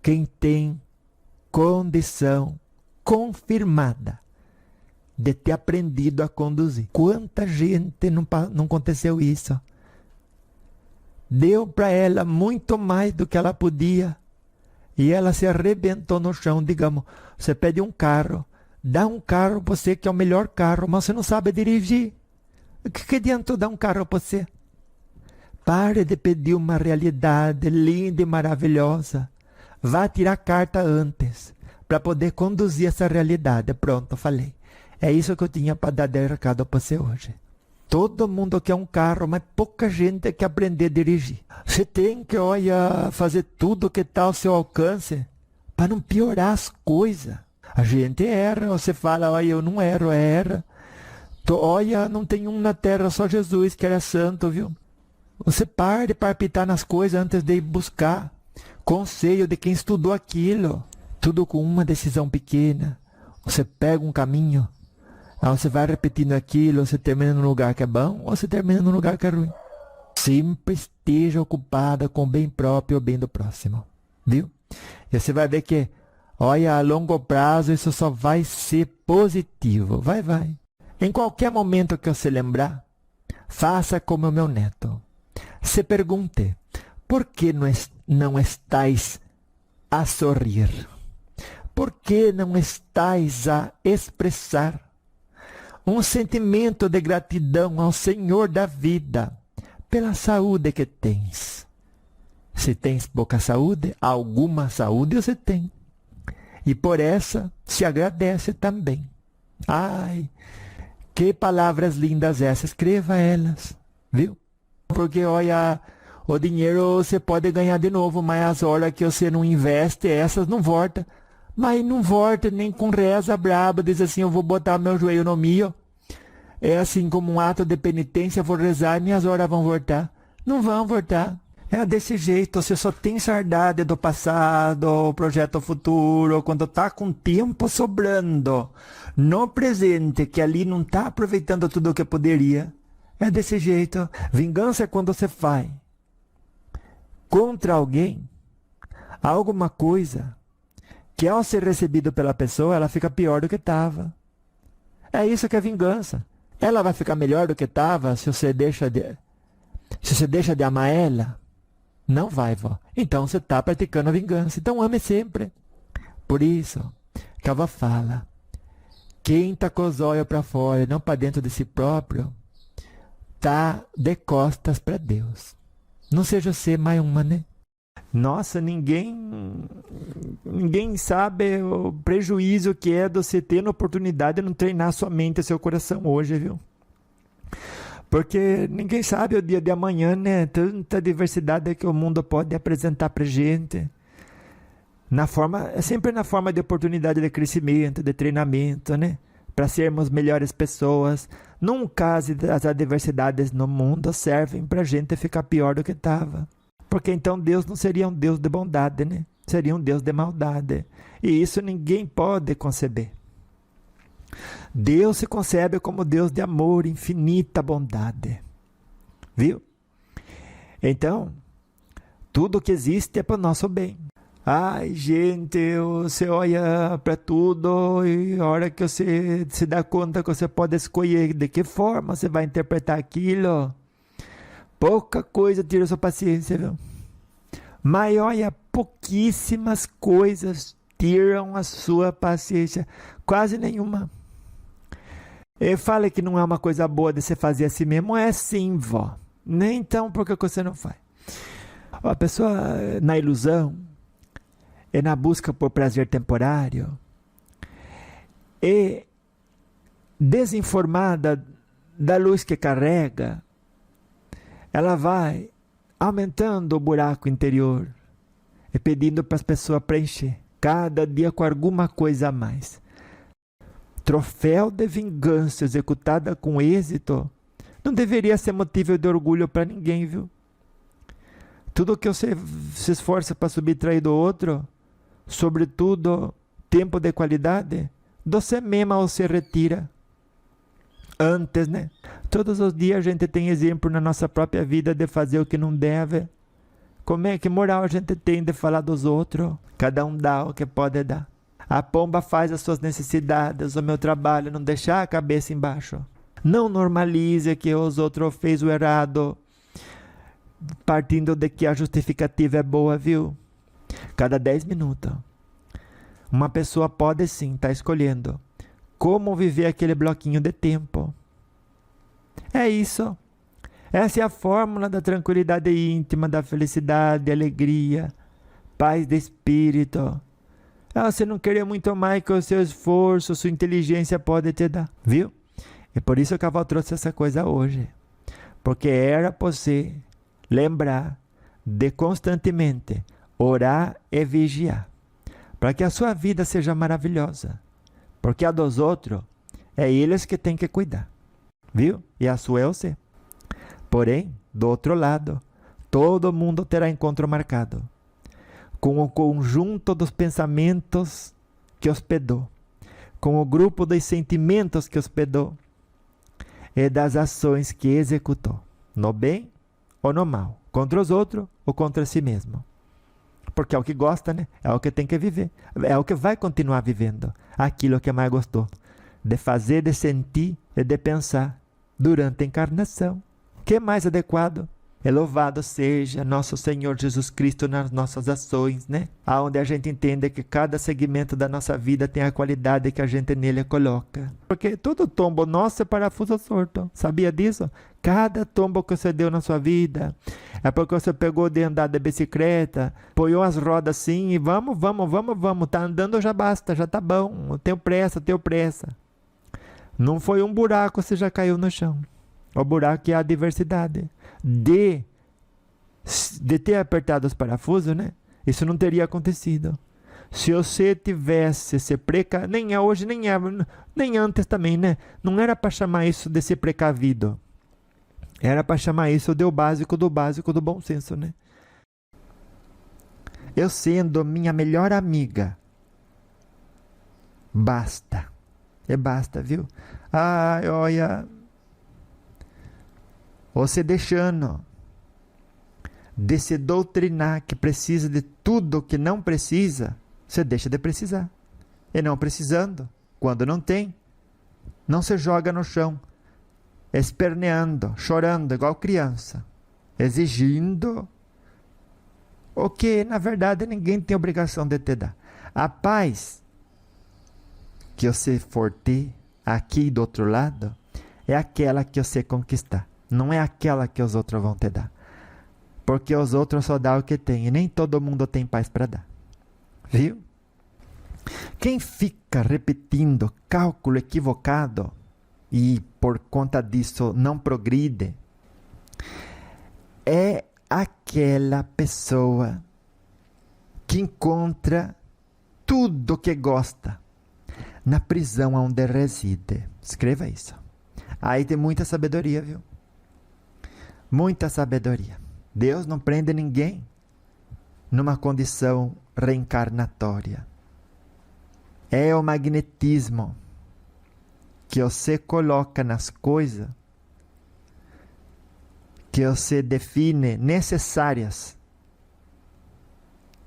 quem tem condição confirmada de ter aprendido a conduzir. Quanta gente não aconteceu isso? Deu para ela muito mais do que ela podia. E ela se arrebentou no chão. Digamos, você pede um carro. Dá um carro para você que é o melhor carro, mas você não sabe dirigir. O que adiantou dar um carro para você? Pare de pedir uma realidade linda e maravilhosa. Vá tirar carta antes, para poder conduzir essa realidade. Pronto, falei. É isso que eu tinha para dar de recado para você hoje. Todo mundo quer um carro, mas pouca gente quer aprender a dirigir. Você tem que, olha, fazer tudo que está ao seu alcance para não piorar as coisas. A gente erra, você fala, olha, eu não erro, erra. Olha, não tem um na terra, só Jesus que era santo, viu? Você para de palpitar nas coisas antes de ir buscar conselho de quem estudou aquilo. Tudo com uma decisão pequena. Você pega um caminho, aí você vai repetindo aquilo, você termina num lugar que é bom ou você termina num lugar que é ruim. Sempre esteja ocupada com o bem próprio e o bem do próximo. Viu? E você vai ver que, olha, a longo prazo isso só vai ser positivo. Vai. Em qualquer momento que você lembrar, faça como o meu neto. Se pergunte, por que não estáis a sorrir? Por que não estáis a expressar um sentimento de gratidão ao Senhor da vida pela saúde que tens. Se tens pouca saúde, alguma saúde você tem. E por essa se agradece também. Ai, que palavras lindas essas, escreva elas, viu? Porque olha, o dinheiro você pode ganhar de novo, mas as horas que você não investe, essas não voltam. Mas não volta nem com reza braba, diz assim, eu vou botar meu joelho no milho. É assim como um ato de penitência, vou rezar e minhas horas vão voltar. Não vão voltar. É desse jeito, você só tem saudade do passado, o projeto futuro, quando tá com tempo sobrando. No presente, que ali não tá aproveitando tudo o que poderia. É desse jeito. Vingança é quando você faz contra alguém alguma coisa que ao ser recebido pela pessoa, ela fica pior do que estava. É isso que é vingança. Ela vai ficar melhor do que estava se você deixa de amar ela? Não vai, vó. Então você está praticando a vingança. Então ame sempre. Por isso que a avó fala, quem está com os olhos para fora e não para dentro de si próprio, está de costas para Deus. Não seja você mais uma, né? Nossa, ninguém sabe o prejuízo que é de você ter a oportunidade de não treinar sua mente e seu coração hoje, viu? Porque ninguém sabe o dia de amanhã, né? Tanta diversidade que o mundo pode apresentar pra gente. Sempre na forma de oportunidade de crescimento, de treinamento, né? Para sermos melhores pessoas. Nunca as adversidades no mundo servem pra gente ficar pior do que estava. Porque então Deus não seria um Deus de bondade, né? Seria um Deus de maldade. E isso ninguém pode conceber. Deus se concebe como Deus de amor, infinita bondade. Viu? Então, tudo que existe é para o nosso bem. Ai, gente, você olha para tudo e a hora que você se dá conta que você pode escolher de que forma você vai interpretar aquilo, pouca coisa tira sua paciência, viu? Mas olha, pouquíssimas coisas tiram a sua paciência, quase nenhuma. Eu falei que não é uma coisa boa de você fazer assim mesmo, é sim, vó. Nem então, por que você não faz? A pessoa na ilusão, é na busca por prazer temporário, é desinformada da luz que carrega, ela vai aumentando o buraco interior e pedindo para as pessoas preencher, cada dia com alguma coisa a mais. Troféu de vingança executada com êxito não deveria ser motivo de orgulho para ninguém, viu? Tudo que você se esforça para subtrair do outro, sobretudo tempo de qualidade, você mesma ou se retira. Antes, né? Todos os dias a gente tem exemplo na nossa própria vida de fazer o que não deve. Que moral a gente tem de falar dos outros? Cada um dá o que pode dar. A pomba faz as suas necessidades, o meu trabalho é não deixar a cabeça embaixo. Não normalize que os outros fez o errado, partindo de que a justificativa é boa, viu? Cada 10 minutos, uma pessoa pode sim estar escolhendo como viver aquele bloquinho de tempo. É isso. Essa é a fórmula da tranquilidade íntima, da felicidade, alegria, paz de espírito. Você não querer muito mais que o seu esforço, sua inteligência pode te dar, viu? É por isso que a avó trouxe essa coisa hoje. Porque era para você lembrar de constantemente orar e vigiar, para que a sua vida seja maravilhosa. Porque a dos outros, é eles que têm que cuidar, viu? E a sua é você. Porém, do outro lado, todo mundo terá encontro marcado com o conjunto dos pensamentos que hospedou, com o grupo dos sentimentos que hospedou e das ações que executou, no bem ou no mal, contra os outros ou contra si mesmo. Porque é o que gosta, né? É o que tem que viver, é o que vai continuar vivendo, aquilo que mais gostou de fazer, de sentir e de pensar durante a encarnação. Que mais adequado? E louvado seja nosso Senhor Jesus Cristo nas nossas ações, né? Aonde a gente entende que cada segmento da nossa vida tem a qualidade que a gente nele coloca. Porque todo tombo nosso é parafuso sorto. Sabia disso? Cada tombo que você deu na sua vida é porque você pegou de andar de bicicleta, apoiou as rodas assim e vamos. Tá andando, já basta, já tá bom. Eu tenho pressa. Não foi um buraco, você já caiu no chão. O buraco é a adversidade. De ter apertado os parafusos, né? Isso não teria acontecido. Se você tivesse se nem é hoje, nem antes também, né? Não era para chamar isso de ser precavido. Era para chamar isso de o básico do bom senso, né? Eu sendo minha melhor amiga. Basta. Basta, viu? Ai, olha... Você deixando de se doutrinar que precisa de tudo que não precisa, você deixa de precisar. E não precisando, quando não tem, não se joga no chão, esperneando, chorando igual criança, exigindo o que, na verdade, ninguém tem obrigação de te dar. A paz que você for ter aqui do outro lado é aquela que você conquistar. Não é aquela que os outros vão te dar. Porque os outros só dão o que tem. E nem todo mundo tem paz para dar. Viu? Quem fica repetindo cálculo equivocado e por conta disso não progride, é aquela pessoa que encontra tudo que gosta na prisão onde reside. Escreva isso. Aí tem muita sabedoria, viu? Muita sabedoria. Deus não prende ninguém numa condição reencarnatória. É o magnetismo que você coloca nas coisas que você define necessárias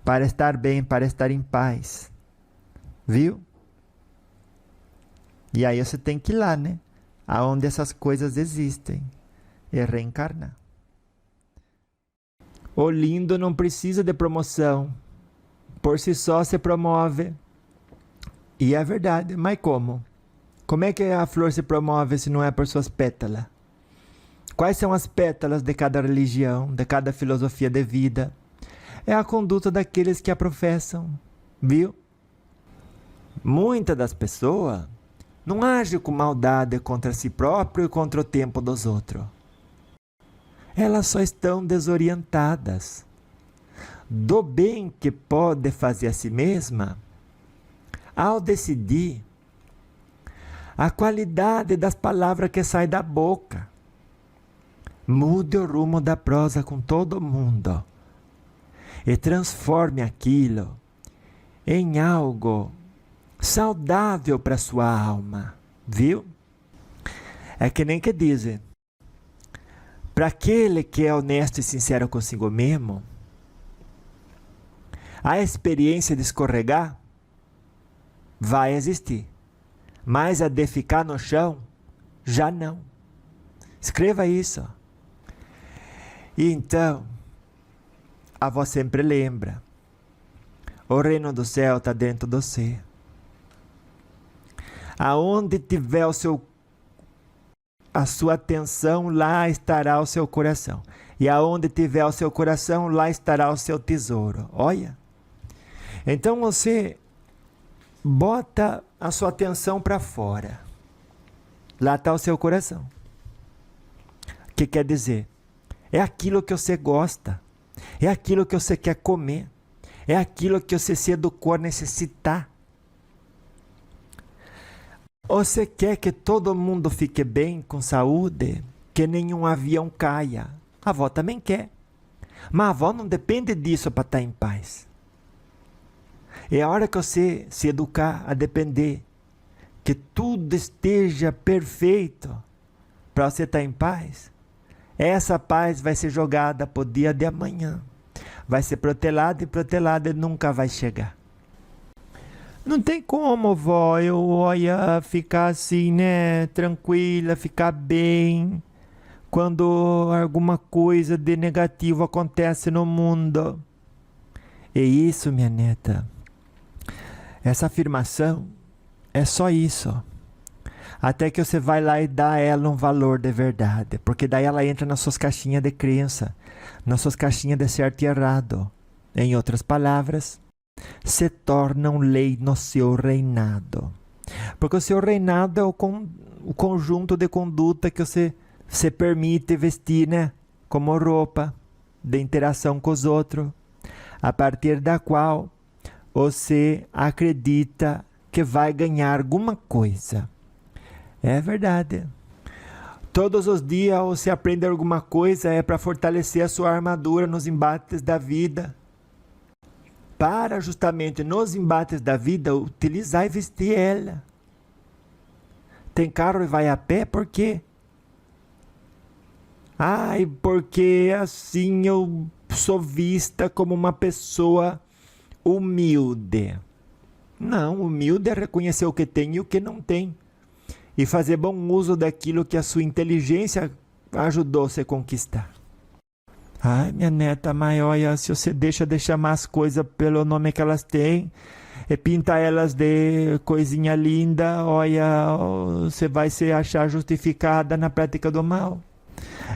para estar bem, para estar em paz. Viu? E aí você tem que ir lá, né? Aonde essas coisas existem. E reencarnar. O lindo não precisa de promoção. Por si só se promove. E é verdade, mas como? Como é que a flor se promove se não é por suas pétalas? Quais são as pétalas de cada religião, de cada filosofia de vida? É a conduta daqueles que a professam, viu? Muitas das pessoas não agem com maldade contra si próprio e contra o tempo dos outros. Elas só estão desorientadas do bem que pode fazer a si mesma ao decidir a qualidade das palavras que saem da boca. Mude o rumo da prosa com todo mundo e transforme aquilo em algo saudável para sua alma, viu? É que nem que dizem, para aquele que é honesto e sincero consigo mesmo, a experiência de escorregar vai existir, mas a de ficar no chão, já não. Escreva isso. E então, a avó sempre lembra, o reino do céu está dentro de você. Aonde tiver a sua atenção, lá estará o seu coração. E aonde tiver o seu coração, lá estará o seu tesouro. Olha. Então você bota a sua atenção para fora. Lá está o seu coração. O que quer dizer? É aquilo que você gosta. É aquilo que você quer comer. É aquilo que você se educou a necessitar. Você quer que todo mundo fique bem, com saúde, que nenhum avião caia. A avó também quer. Mas a avó não depende disso para estar em paz. É a hora que você se educar a depender que tudo esteja perfeito para você estar em paz. Essa paz vai ser jogada para o dia de amanhã. Vai ser protelada e nunca vai chegar. Não tem como, vó, eu ficar assim, né, tranquila, ficar bem, quando alguma coisa de negativo acontece no mundo. E isso, minha neta, essa afirmação é só isso. Até que você vai lá e dá a ela um valor de verdade. Porque daí ela entra nas suas caixinhas de crença, nas suas caixinhas de certo e errado. Em outras palavras, se tornam lei no seu reinado. Porque o seu reinado é o conjunto de conduta que você se permite vestir, né? Como roupa, de interação com os outros, a partir da qual você acredita que vai ganhar alguma coisa. É verdade. Todos os dias você aprende alguma coisa é para fortalecer a sua armadura nos embates da vida. Para justamente nos embates da vida utilizar e vestir ela. Tem carro e vai a pé, por quê? Ai, porque assim eu sou vista como uma pessoa humilde. Não, humilde é reconhecer o que tem e o que não tem. E fazer bom uso daquilo que a sua inteligência ajudou você a conquistar. Ai, minha neta, mas olha, se você deixa de chamar as coisas pelo nome que elas têm, e pinta elas de coisinha linda, olha, você vai se achar justificada na prática do mal.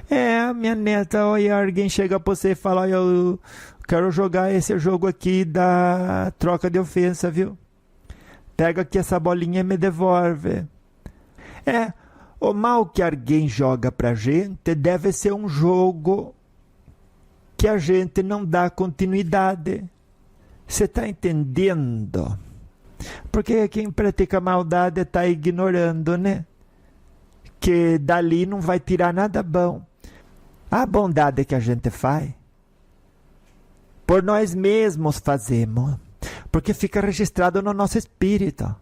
É, minha neta, olha, alguém chega pra você e fala, olha, eu quero jogar esse jogo aqui da troca de ofensa, viu? Pega aqui essa bolinha e me devolve. É, o mal que alguém joga pra gente deve ser um jogo que a gente não dá continuidade. Você está entendendo? Porque quem pratica maldade está ignorando, né? Que dali não vai tirar nada bom. A bondade que a gente faz, por nós mesmos fazemos, porque fica registrado no nosso espírito.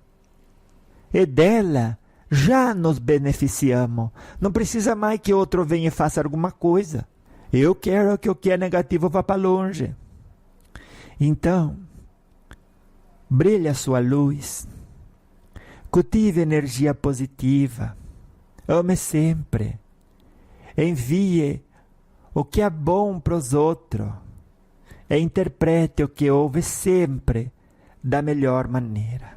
E dela já nos beneficiamos. Não precisa mais que outro venha e faça alguma coisa. Eu quero que o que é negativo vá para longe. Então, brilhe a sua luz. Cultive energia positiva. Ame sempre. Envie o que é bom para os outros. E interprete o que houve sempre da melhor maneira.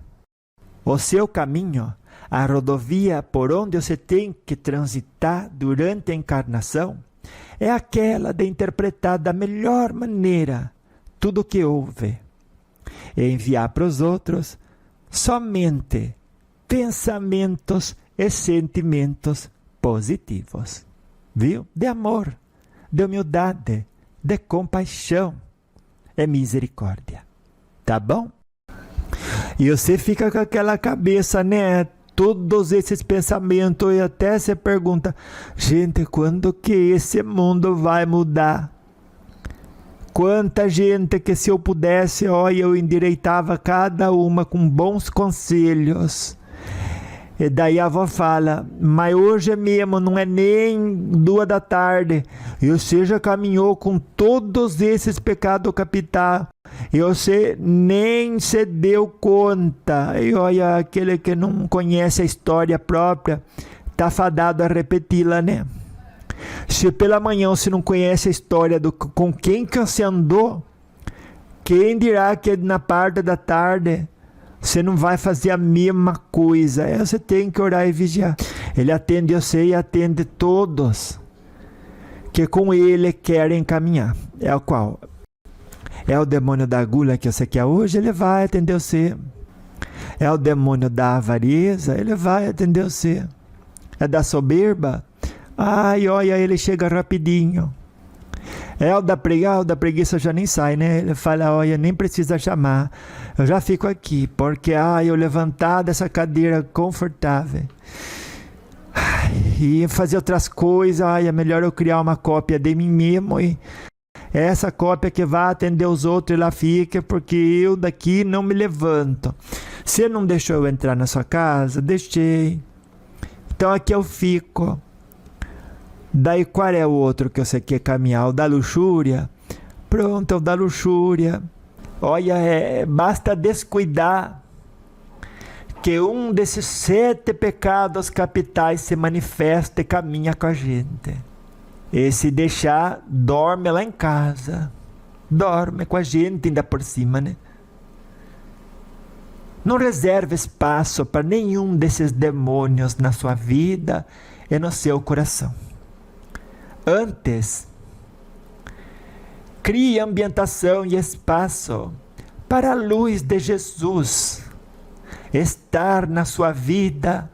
O seu caminho, a rodovia por onde você tem que transitar durante a encarnação, é aquela de interpretar da melhor maneira tudo o que houve e enviar para os outros somente pensamentos e sentimentos positivos, viu? De amor, de humildade, de compaixão e misericórdia, tá bom? E você fica com aquela cabeça, né? Todos esses pensamentos e até se pergunta, gente, quando que esse mundo vai mudar? Quanta gente que se eu pudesse, olha, eu endireitava cada uma com bons conselhos. E daí a avó fala, mas hoje mesmo não é nem 2 da tarde, e você já caminhou com todos esses pecados capitais, e você nem se deu conta. E olha, aquele que não conhece a história própria, está fadado a repeti-la, né? Se pela manhã você não conhece a história com quem que você andou, quem dirá que na parte da tarde você não vai fazer a mesma coisa? Você tem que orar e vigiar. Ele atende você e atende todos que com ele querem caminhar. É o qual? É o demônio da gula que você quer hoje, ele vai atender você. É o demônio da avareza, ele vai atender você. É da soberba? Ai, olha, ele chega rapidinho. É o da preguiça já nem sai, né? Ele fala, olha, nem precisa chamar. Eu já fico aqui, porque eu levantar dessa cadeira confortável e fazer outras coisas, é melhor eu criar uma cópia de mim mesmo e essa cópia que vai atender os outros e lá fica, porque eu daqui não me levanto. Você não deixou eu entrar na sua casa? Deixei. Então aqui eu fico. Daí qual é o outro que você quer caminhar? O da luxúria? Pronto, é o da luxúria. Olha, basta descuidar que um desses 7 pecados capitais se manifesta e caminha com a gente. E se deixar, dorme lá em casa. Dorme com a gente ainda por cima, né? Não reserve espaço para nenhum desses demônios na sua vida e no seu coração. Antes, crie ambientação e espaço para a luz de Jesus estar na sua vida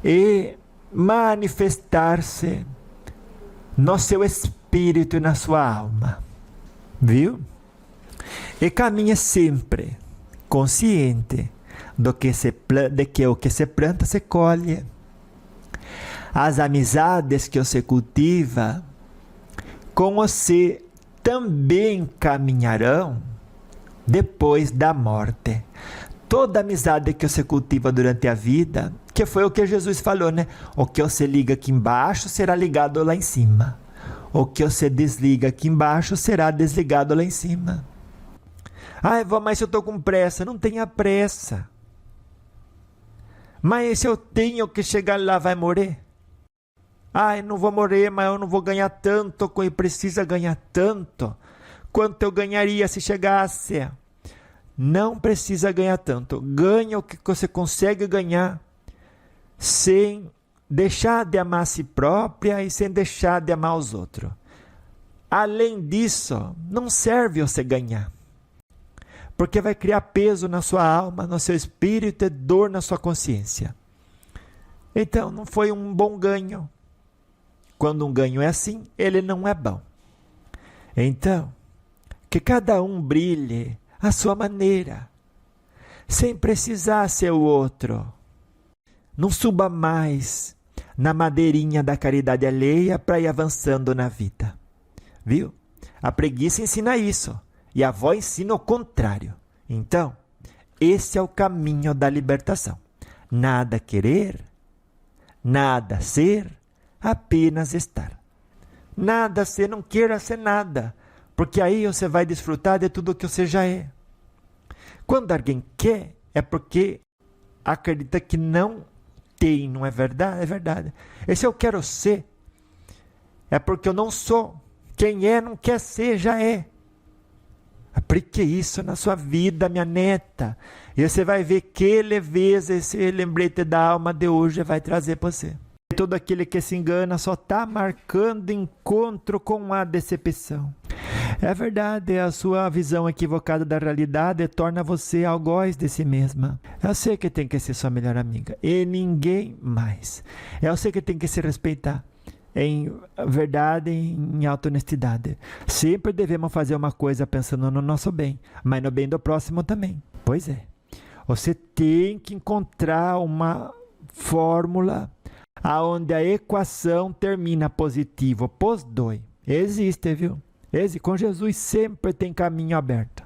e manifestar-se no seu espírito e na sua alma. Viu? E caminhe sempre consciente de que o que se planta se colhe. As amizades que você cultiva com você também caminharão depois da morte. Toda amizade que você cultiva durante a vida, que foi o que Jesus falou, né? O que você liga aqui embaixo será ligado lá em cima. O que você desliga aqui embaixo será desligado lá em cima. Ai, vó, mas eu estou com pressa. Não tenha pressa. Mas se eu tenho que chegar lá, vai morrer? Ai, não vou morrer, mas eu não vou ganhar tanto, e precisa ganhar tanto. Quanto eu ganharia se chegasse? Não precisa ganhar tanto. Ganha o que você consegue ganhar sem deixar de amar a si própria e sem deixar de amar os outros. Além disso, não serve você ganhar. Porque vai criar peso na sua alma, no seu espírito e dor na sua consciência. Então, não foi um bom ganho. Quando um ganho é assim, ele não é bom. Então, que cada um brilhe à sua maneira, sem precisar ser o outro. Não suba mais na madeirinha da caridade alheia para ir avançando na vida. Viu? A preguiça ensina isso. E a avó ensina o contrário. Então, esse é o caminho da libertação. Nada querer, nada ser, apenas estar. Nada ser, não queira ser nada, porque aí você vai desfrutar de tudo que você já é. Quando alguém quer, é porque acredita que não tem, não é verdade? É verdade. Esse eu quero ser, é porque eu não sou. Quem é, não quer ser, já é. Aplique isso na sua vida, minha neta. E você vai ver que leveza esse lembrete da alma de hoje vai trazer para você. Todo aquele que se engana só está marcando encontro com a decepção. É verdade, a sua visão equivocada da realidade torna você algoz de si mesma. É você que tem que ser sua melhor amiga e ninguém mais. É você que tem que se respeitar. Em verdade, em alta honestidade. Sempre devemos fazer uma coisa pensando no nosso bem, mas no bem do próximo também. Pois é. Você tem que encontrar uma fórmula aonde a equação termina positivo, pos dois. Existe, viu? Com Jesus sempre tem caminho aberto.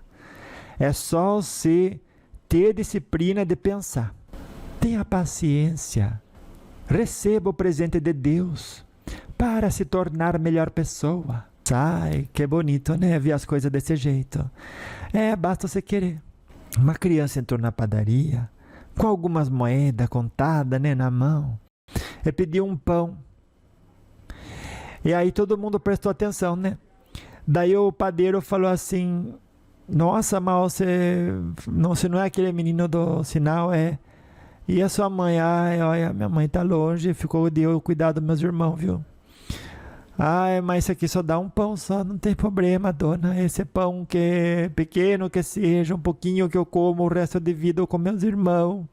É só você ter disciplina de pensar. Tenha paciência. Receba o presente de Deus para se tornar melhor pessoa. Ai, que bonito, né? Ver as coisas desse jeito. Basta você querer. Uma criança entrou na padaria com algumas moedas contadas, né, na mão. E pediu um pão. E aí todo mundo prestou atenção, né? Daí o padeiro falou assim: nossa, mas você não é aquele menino do sinal, é? E a sua mãe? Ai, olha, minha mãe tá longe, ficou de eu cuidar dos meus irmãos, viu? Ai, mas isso aqui só dá um pão só, não tem problema, dona. Esse pão que é pequeno que seja, um pouquinho que eu como, o resto de vida eu com meus irmãos.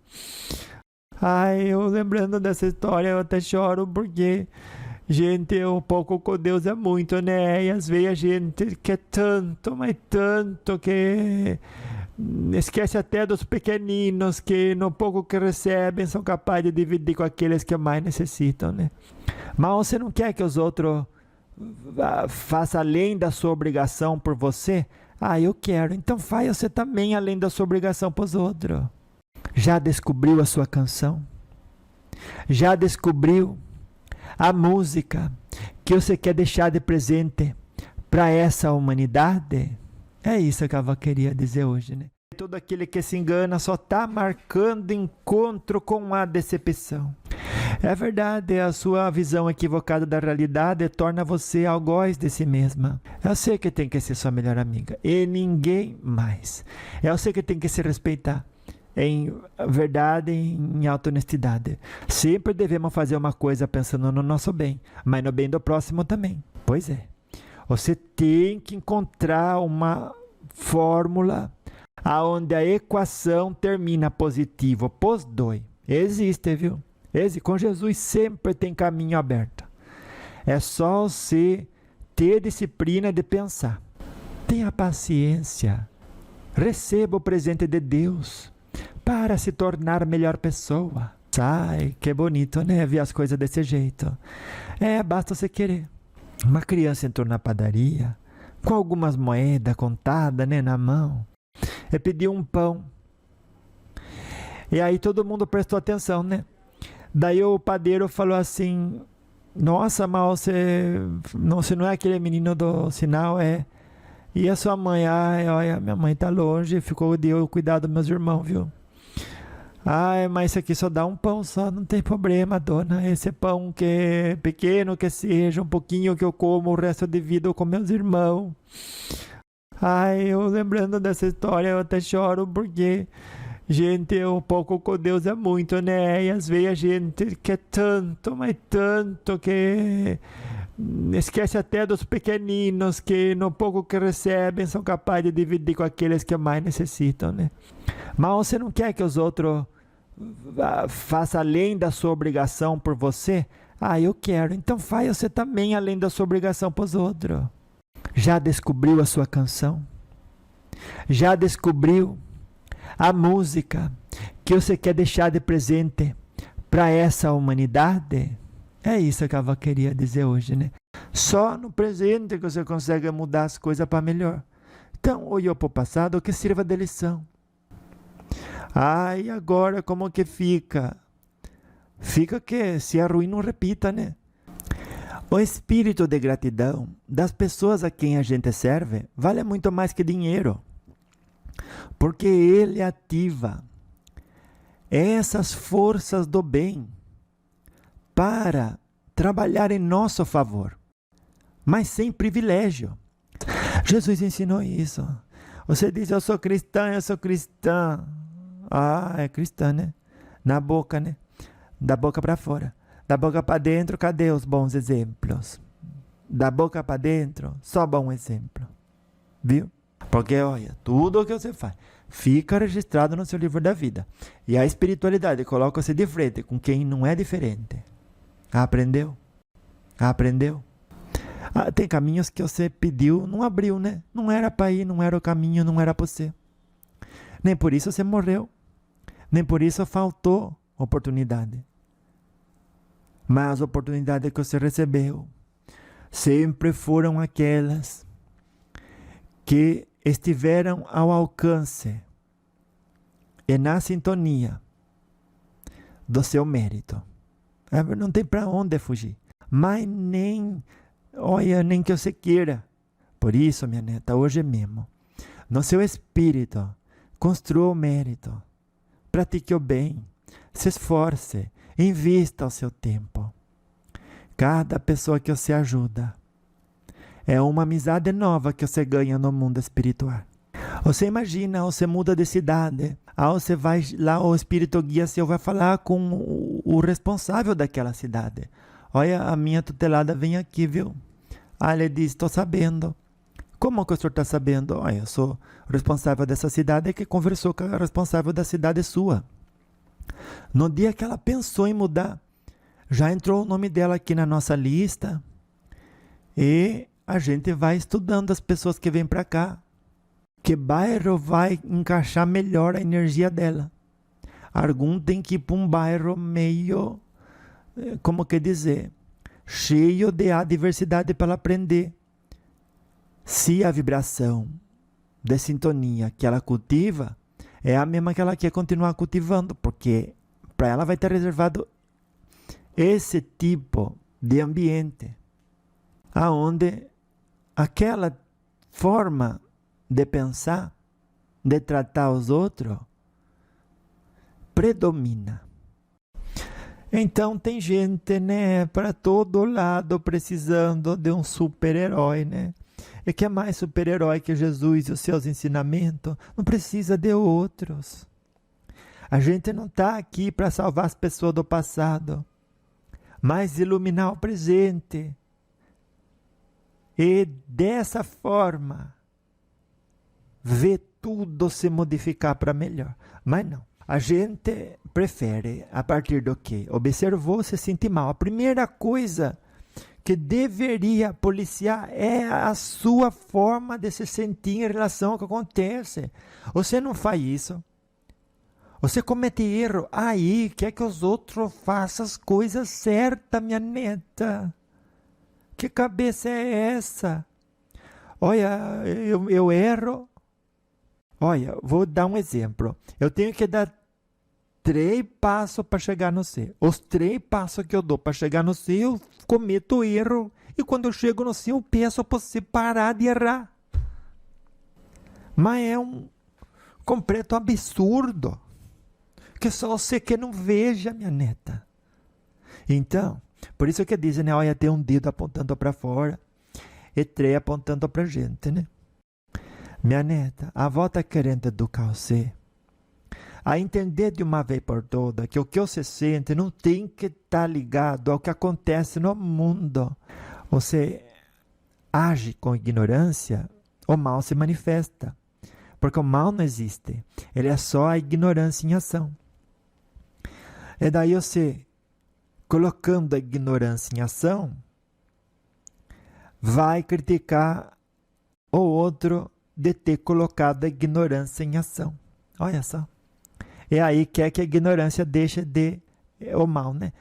Ai, eu lembrando dessa história, eu até choro porque, gente, o pouco com Deus é muito, né? E às vezes a gente quer tanto, mas tanto que esquece até dos pequeninos que no pouco que recebem são capazes de dividir com aqueles que mais necessitam, né? Mas você não quer que os outros façam além da sua obrigação por você? Ah, eu quero. Então faz você também além da sua obrigação para os outros. Já descobriu a sua canção? Já descobriu a música que você quer deixar de presente para essa humanidade? É isso que a avó queria dizer hoje, né? Todo aquele que se engana só está marcando encontro com a decepção. É verdade, a sua visão equivocada da realidade torna você algoz de si mesma. Eu sei que tem que ser sua melhor amiga e ninguém mais. Eu sei que tem que se respeitar em verdade e em alta honestidade. Sempre devemos fazer uma coisa pensando no nosso bem, mas no bem do próximo também. Pois é. Você tem que encontrar uma fórmula aonde a equação termina positivo, pos dois. Existe, viu? Com Jesus sempre tem caminho aberto. É só você ter disciplina de pensar. Tenha paciência. Receba o presente de Deus para se tornar melhor pessoa. Ai, que bonito, né? Ver as coisas desse jeito. Basta você querer. Uma criança entrou na padaria com algumas moedas contadas, né, na mão. E pediu um pão. E aí todo mundo prestou atenção, né? Daí o padeiro falou assim: nossa, mas você não é aquele menino do sinal, é? E a sua mãe? Olha, minha mãe tá longe, deu cuidado dos meus irmãos, viu? Mas isso aqui só dá um pão só, não tem problema, dona. Esse pão que é pequeno que seja, um pouquinho que eu como, o resto de vida eu com meus irmãos. Eu lembrando dessa história, eu até choro porque... gente, o pouco com Deus é muito, né? E às vezes a gente quer tanto, mas tanto que esquece até dos pequeninos que no pouco que recebem são capazes de dividir com aqueles que mais necessitam, né? Mas você não quer que os outros façam além da sua obrigação por você? Eu quero. Então faz você também além da sua obrigação para os outros. Já descobriu a sua canção? Já descobriu a música que você quer deixar de presente para essa humanidade? É isso que eu queria dizer hoje, né? Só no presente que você consegue mudar as coisas para melhor. Então, olhou para o passado, que sirva de lição. E agora como que fica? Fica que se é ruim não repita, né? O espírito de gratidão das pessoas a quem a gente serve vale muito mais que dinheiro. Porque ele ativa essas forças do bem para trabalhar em nosso favor, mas sem privilégio. Jesus ensinou isso. Você diz: eu sou cristã, eu sou cristã. É cristã, né? Na boca, né? Da boca para fora. Da boca para dentro, cadê os bons exemplos? Da boca para dentro, só bom exemplo. Viu? Porque, olha, tudo o que você faz fica registrado no seu livro da vida. E a espiritualidade coloca-se de frente com quem não é diferente. Aprendeu? Aprendeu? Tem caminhos que você pediu, não abriu, né? Não era para ir, não era o caminho, não era para você. Nem por isso você morreu. Nem por isso faltou oportunidade. Mas as oportunidades que você recebeu sempre foram aquelas que estiveram ao alcance e na sintonia do seu mérito. Não tem para onde fugir. Mas nem que você queira. Por isso, minha neta, hoje mesmo, no seu espírito, construa o mérito. Pratique o bem. Se esforce. Invista o seu tempo. Cada pessoa que você ajuda é uma amizade nova que você ganha no mundo espiritual. Você imagina, você muda de cidade, você vai lá, o espírito guia seu vai falar com o responsável daquela cidade. Olha, a minha tutelada vem aqui, viu? Ele diz: estou sabendo. Como que o senhor está sabendo? Eu sou responsável dessa cidade que conversou com a responsável da cidade sua. No dia que ela pensou em mudar, já entrou o nome dela aqui na nossa lista e a gente vai estudando as pessoas que vêm para cá. Que bairro vai encaixar melhor a energia dela? Algum tem que ir para um bairro meio, como que dizer, cheio de adversidade para ela aprender. Se a vibração de sintonia que ela cultiva é a mesma que ela quer continuar cultivando, porque para ela vai ter reservado esse tipo de ambiente, aonde aquela forma de pensar, de tratar os outros, predomina. Então tem gente, né, para todo lado precisando de um super-herói, né? E que é mais super-herói que Jesus e os seus ensinamentos, não precisa de outros. A gente não está aqui para salvar as pessoas do passado, mas iluminar o presente. E dessa forma, ver tudo se modificar para melhor. Mas não. A gente prefere, a partir do que observou, se sentir mal. A primeira coisa que deveria policiar é a sua forma de se sentir em relação ao que acontece. Você não faz isso. Você comete erro. Aí, quer que os outros façam as coisas certas, minha neta. Que cabeça é essa? Olha, eu erro. Olha, vou dar um exemplo. Eu tenho que dar 3 passos para chegar no C. Os 3 passos que eu dou para chegar no C, eu cometo erro. E quando eu chego no C, eu peço para você parar de errar. Mas é um completo absurdo. Que só você que não veja, minha neta. Então, por isso que dizem, né? Olha, tem um dedo apontando para fora e 3 apontando para a gente, né? Minha neta, a avó está querendo educar você a entender de uma vez por todas que o que você sente não tem que estar ligado ao que acontece no mundo. Você age com ignorância, o mal se manifesta. Porque o mal não existe. Ele é só a ignorância em ação. E daí você, colocando a ignorância em ação, vai criticar o outro de ter colocado a ignorância em ação. Olha só. E aí quer que a ignorância deixe de... o mal, né?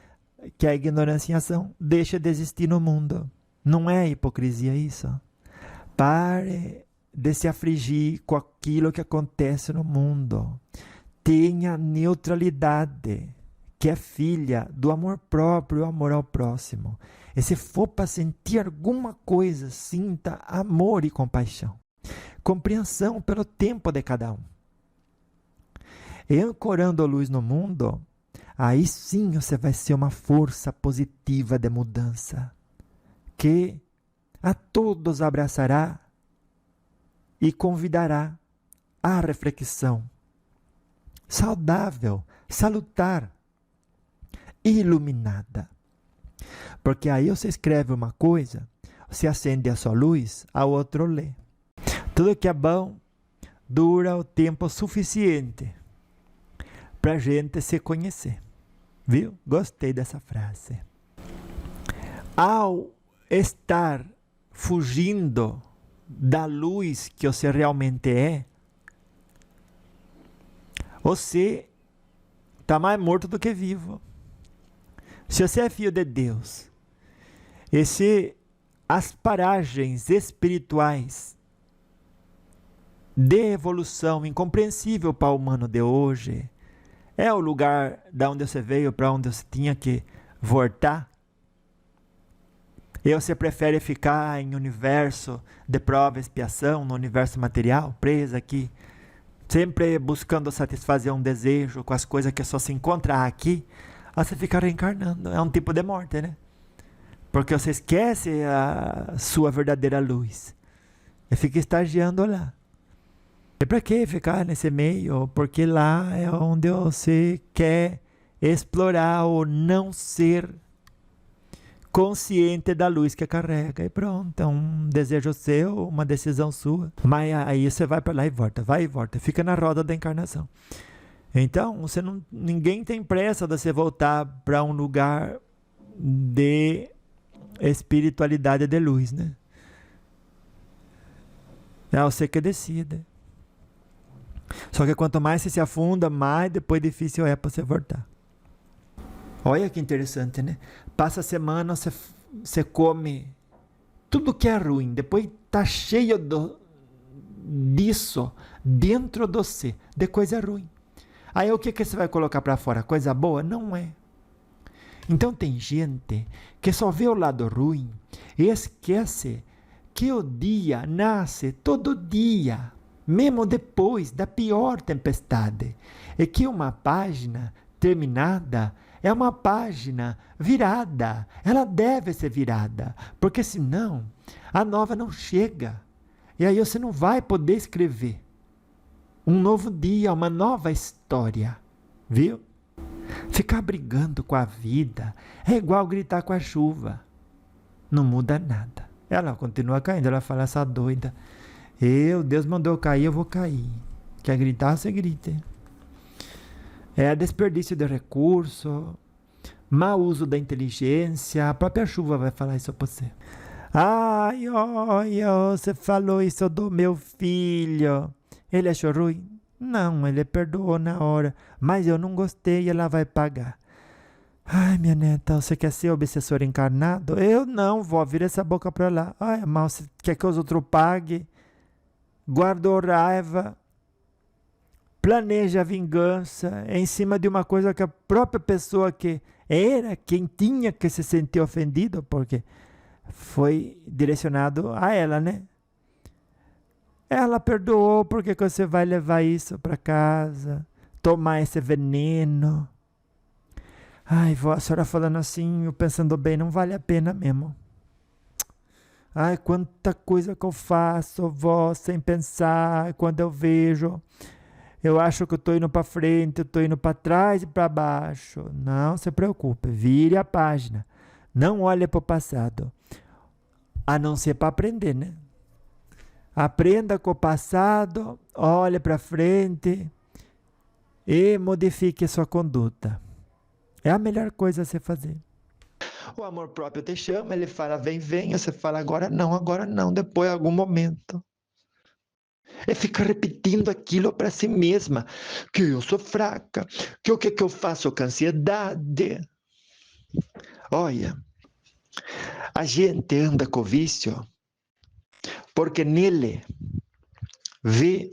Que a ignorância em ação deixe de existir no mundo. Não é hipocrisia isso? Pare de se afligir com aquilo que acontece no mundo. Tenha neutralidade, que é filha do amor próprio e o amor ao próximo. E se for para sentir alguma coisa, sinta amor e compaixão. Compreensão pelo tempo de cada um. E ancorando a luz no mundo, aí sim você vai ser uma força positiva de mudança, que a todos abraçará e convidará à reflexão saudável, salutar, iluminada. Porque aí você escreve uma coisa, você acende a sua luz, a outro lê. Tudo que é bom dura o tempo suficiente para a gente se conhecer. Viu? Gostei dessa frase. Ao estar fugindo da luz que você realmente é, você está mais morto do que vivo. Se você é filho de Deus, e se as paragens espirituais de evolução incompreensível para o humano de hoje é o lugar da onde você veio para onde você tinha que voltar, e você prefere ficar em universo de prova e expiação, no universo material, preso aqui, sempre buscando satisfazer um desejo com as coisas que só se encontram aqui, você fica reencarnando. É um tipo de morte, né? Porque você esquece a sua verdadeira luz e fica estagiando lá. E para que ficar nesse meio? Porque lá é onde você quer explorar o não ser consciente da luz que carrega. E pronto, é um desejo seu, uma decisão sua. Mas aí você vai para lá e volta, vai e volta. Fica na roda da encarnação. Então, ninguém tem pressa de você voltar para um lugar de espiritualidade de luz, né? É você que decide. Só que quanto mais você se afunda, mais depois difícil é para você voltar. Olha que interessante, né? Passa a semana, você come tudo que é ruim, depois tá cheio disso dentro de você, de coisa ruim. Aí o que você vai colocar para fora? Coisa boa? Não é. Então tem gente que só vê o lado ruim e esquece que o dia nasce todo dia, mesmo depois da pior tempestade, e que uma página terminada é uma página virada. Ela deve ser virada, porque senão a nova não chega. E aí você não vai poder escrever um novo dia, uma nova história, viu? Ficar brigando com a vida é igual gritar com a chuva. Não muda nada. Ela continua caindo, ela fala, essa doida. Deus mandou eu cair, eu vou cair. Quer gritar, você grita. É desperdício de recurso, mau uso da inteligência. A própria chuva vai falar isso pra você. Ai, olha, você falou isso do meu filho. Ele achou ruim? Não, ele perdoou na hora. Mas eu não gostei e ela vai pagar. Ai, minha neta, você quer ser obsessor encarnado? Eu não, vó, vira essa boca pra lá. Ai, mal, você quer que os outros paguem? Guardou raiva. Planeja a vingança em cima de uma coisa que a própria pessoa que era quem tinha que se sentir ofendido, porque foi direcionado a ela, né? Ela perdoou, porque que você vai levar isso para casa, tomar esse veneno. Ai, vó, a senhora falando assim, eu pensando bem, não vale a pena mesmo. Ai, quanta coisa que eu faço, vó, sem pensar, quando eu vejo, eu acho que eu tô indo para frente, eu tô indo para trás e para baixo. Não se preocupe, vire a página. Não olhe para o passado, a não ser para aprender, né? Aprenda com o passado, olhe para frente e modifique sua conduta. É a melhor coisa a se fazer. O amor próprio te chama, ele fala, vem, vem. Você fala, agora não, depois, em algum momento. E fica repetindo aquilo para si mesma, que eu sou fraca, que o que eu faço com ansiedade. Olha, a gente anda com vício porque nele vê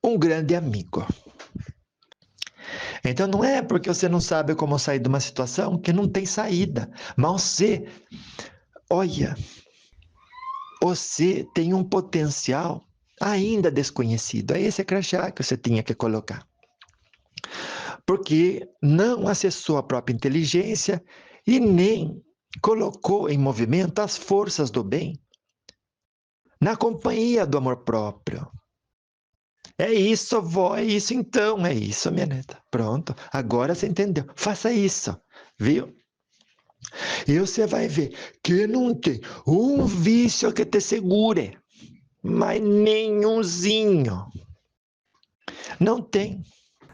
um grande amigo. Então não é porque você não sabe como sair de uma situação que não tem saída. Mas você, olha, você tem um potencial ainda desconhecido. É esse crachá que você tinha que colocar. Porque não acessou a própria inteligência e nem colocou em movimento as forças do bem na companhia do amor próprio. É isso, vó, é isso então, é isso, minha neta. Pronto, agora você entendeu. Faça isso, viu? E você vai ver que não tem um vício que te segure, mas nenhumzinho. Não tem.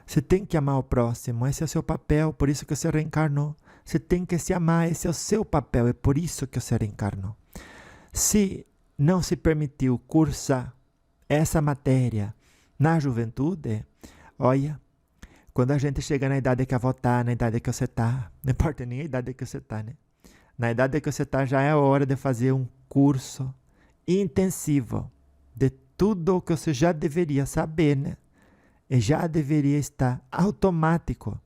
Você tem que amar o próximo, esse é o seu papel, por isso que você reencarnou. Você tem que se amar, esse é o seu papel, é por isso que você reencarnou. Se não se permitiu cursar essa matéria na juventude, olha, quando a gente chega na idade que a avó tá, na idade que você tá, não importa nem a idade que você tá, né? Na idade que você tá, já é a hora de fazer um curso intensivo de tudo o que você já deveria saber, né? E já deveria estar automático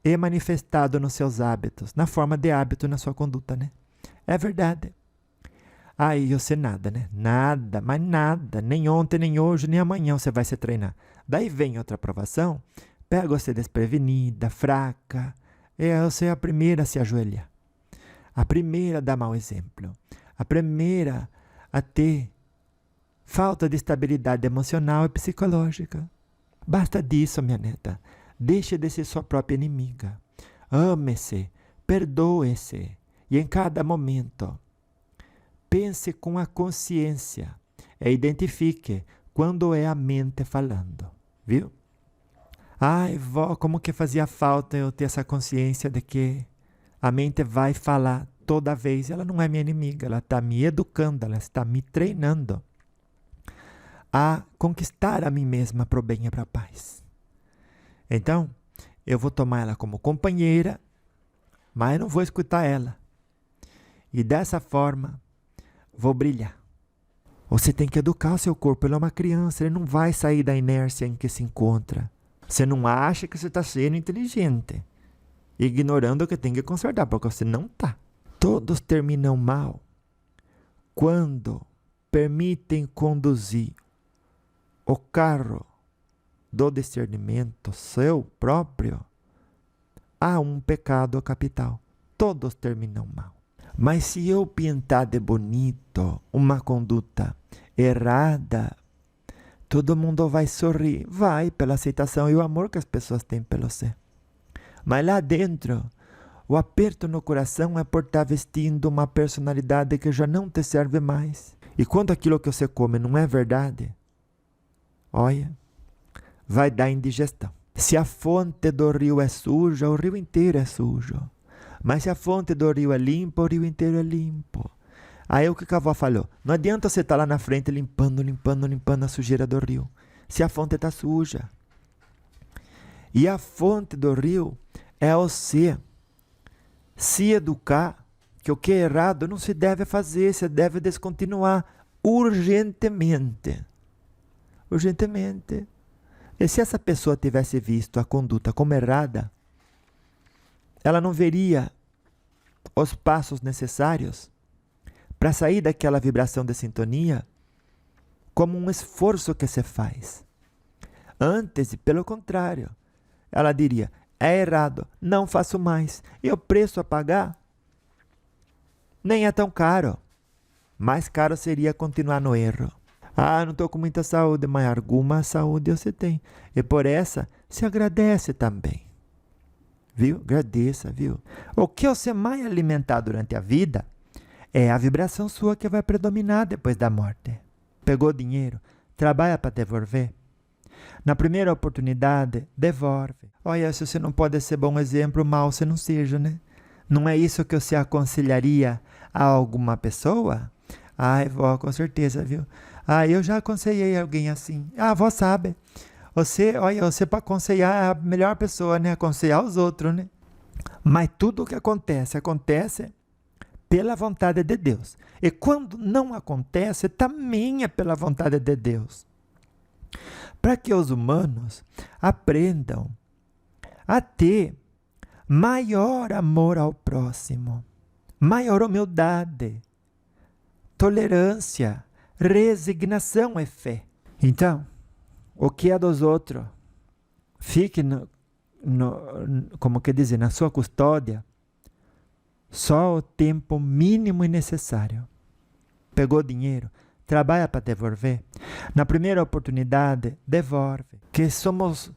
e manifestado nos seus hábitos, na forma de hábito na sua conduta, né? É verdade. Aí você nada, né? Nada, mas nada. Nem ontem, nem hoje, nem amanhã você vai se treinar. Daí vem outra aprovação, pega você desprevenida, fraca, e você é a primeira a se ajoelhar. A primeira a dar mau exemplo. A primeira a ter falta de estabilidade emocional e psicológica. Basta disso, minha neta. Deixe de ser sua própria inimiga. Ame-se, perdoe-se. E em cada momento, pense com a consciência e identifique quando é a mente falando, viu? Ai, vó, como que fazia falta eu ter essa consciência de que a mente vai falar toda vez. Ela não é minha inimiga, ela está me educando, ela está me treinando a conquistar a mim mesma para o bem e para a paz. Então, eu vou tomar ela como companheira, mas eu não vou escutar ela. E dessa forma, vou brilhar. Você tem que educar o seu corpo, ele é uma criança, ele não vai sair da inércia em que se encontra. Você não acha que você está sendo inteligente, ignorando o que tem que consertar, porque você não está. Todos terminam mal quando permitem conduzir o carro do discernimento seu próprio há um pecado capital. Todos terminam mal. Mas se eu pintar de bonito uma conduta errada, todo mundo vai sorrir. Vai, pela aceitação e o amor que as pessoas têm pelo você. Mas lá dentro, o aperto no coração é por estar vestindo uma personalidade que já não te serve mais. E quando aquilo que você come não é verdade, olha, vai dar indigestão. Se a fonte do rio é suja, o rio inteiro é sujo. Mas se a fonte do rio é limpa, o rio inteiro é limpo. Aí o que a avó falou? Não adianta você estar lá na frente limpando a sujeira do rio, se a fonte está suja. E a fonte do rio é você se educar, que o que é errado não se deve fazer, se deve descontinuar urgentemente. Urgentemente. E se essa pessoa tivesse visto a conduta como errada, ela não veria os passos necessários para sair daquela vibração de sintonia como um esforço que se faz. Antes, pelo contrário, ela diria, é errado, não faço mais. E o preço a pagar nem é tão caro. Mais caro seria continuar no erro. Ah, não estou com muita saúde, mas alguma saúde você tem. E por essa, se agradece também. Viu? Agradeça, viu? O que você mais alimentar durante a vida é a vibração sua que vai predominar depois da morte. Pegou dinheiro, trabalha para devolver. Na primeira oportunidade, devolve. Olha, se você não pode ser bom exemplo, mal você não seja, né? Não é isso que você aconselharia a alguma pessoa? Ai, vó, com certeza, viu? Ah, eu já aconselhei alguém assim. Ah, a avó sabe. Você para aconselhar é a melhor pessoa, né? Aconselhar os outros, né? Mas tudo o que acontece pela vontade de Deus. E quando não acontece, também é pela vontade de Deus. Para que os humanos aprendam a ter maior amor ao próximo, maior humildade, tolerância, resignação e fé. Então, o que é dos outros, fique como que dizer, na sua custódia, só o tempo mínimo e necessário. Pegou dinheiro, trabalha para devolver. Na primeira oportunidade, devolve. Que somos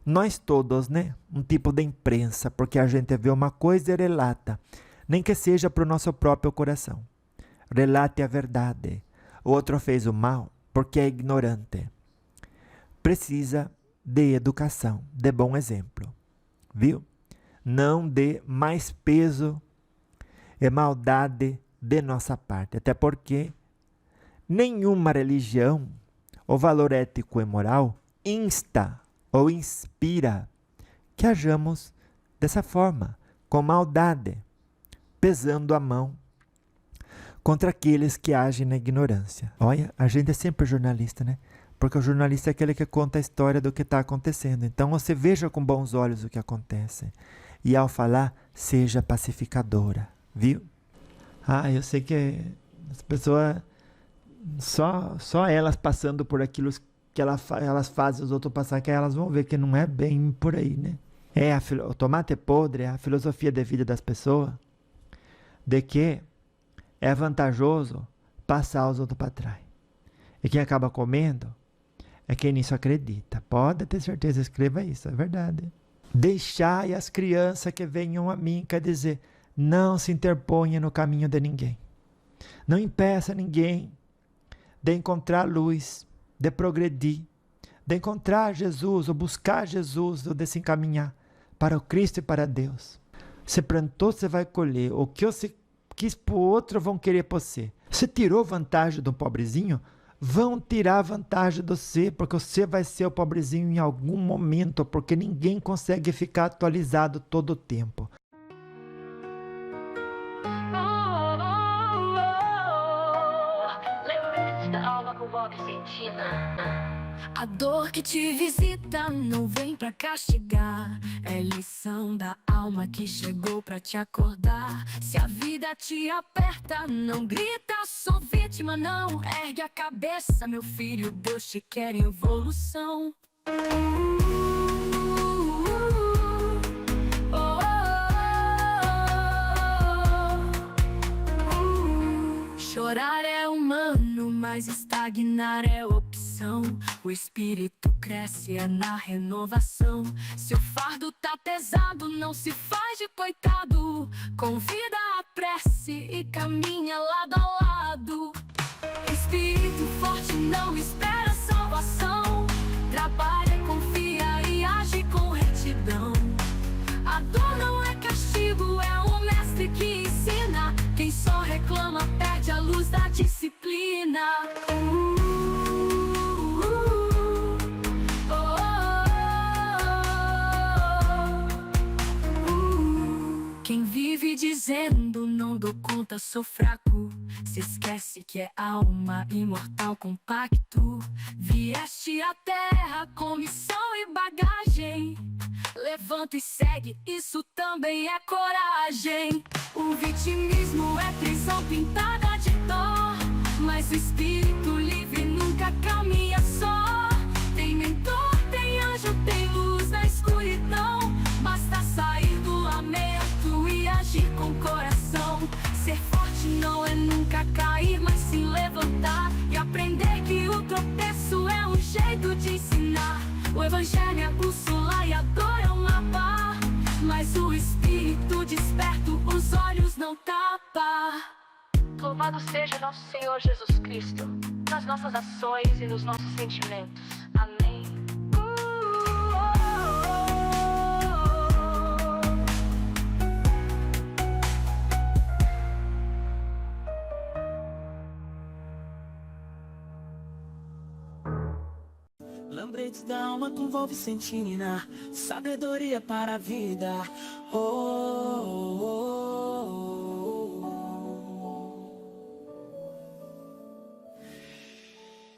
nós todos, né? Um tipo de imprensa, porque a gente vê uma coisa e relata, nem que seja para o nosso próprio coração. Relate a verdade. O outro fez o mal porque é ignorante. Precisa de educação, de bom exemplo. Viu? Não dê mais peso e maldade de nossa parte. Até porque nenhuma religião ou valor ético e moral insta ou inspira que hajamos dessa forma, com maldade, pesando a mão contra aqueles que agem na ignorância. Olha, a gente é sempre jornalista, né? Porque o jornalista é aquele que conta a história do que está acontecendo. Então você veja com bons olhos o que acontece. E ao falar, seja pacificadora, viu? Ah, eu sei que as pessoas, só elas passando por aquilo que elas fazem os outros passar, que elas vão ver que não é bem por aí, né? O tomate podre é a filosofia de vida das pessoas, de que é vantajoso passar os outros para trás. E quem acaba comendo é quem nisso acredita. Pode ter certeza, escreva isso, é verdade. Deixai as crianças que venham a mim, quer dizer, não se interponha no caminho de ninguém. Não impeça ninguém de encontrar luz, de progredir, de encontrar Jesus, ou buscar Jesus, ou de se encaminhar para o Cristo e para Deus. Você plantou, você vai colher. O que você quis para o outro, vão querer para você. Você tirou vantagem do pobrezinho, vão tirar vantagem de você, porque você vai ser o pobrezinho em algum momento, porque ninguém consegue ficar atualizado todo o tempo. A dor que te visita não vem pra castigar, é lição da alma que chegou pra te acordar. Se a vida te aperta, não grita, sou vítima não. Ergue a cabeça, meu filho, Deus te quer em evolução. Oh, oh, oh. mas estagnar é opção. O espírito cresce é na renovação. Se o fardo tá pesado, não se faz de coitado. Convida a prece e caminha lado a lado. Espírito forte não espera salvação. Trabalha, confia e age com retidão. A dor não é castigo, é um mestre que ensina. Quem só reclama perde a luz da disciplina. Quem vive dizendo não dou conta, sou fraco, se esquece que é alma imortal compacto. Vieste à terra com missão e bagagem. Levanta e segue, isso também é coragem. O vitimismo é prisão pintada de dó, mas o espírito livre nunca caminha só. Tem mentor, tem anjo, tem luz na escuridão. Basta sair do lamento e agir com coração. Ser forte não é nunca cair, mas sim levantar. E aprender que o tropeço é um jeito de ensinar. O evangelho é bússola e a dor é um mapa, mas o espírito desperto os olhos não tapa. Louvado seja nosso Senhor Jesus Cristo, nas nossas ações e nos nossos sentimentos. Amém. Lembretes da alma com Volve Sentina, sabedoria para a vida. Oh, oh, oh.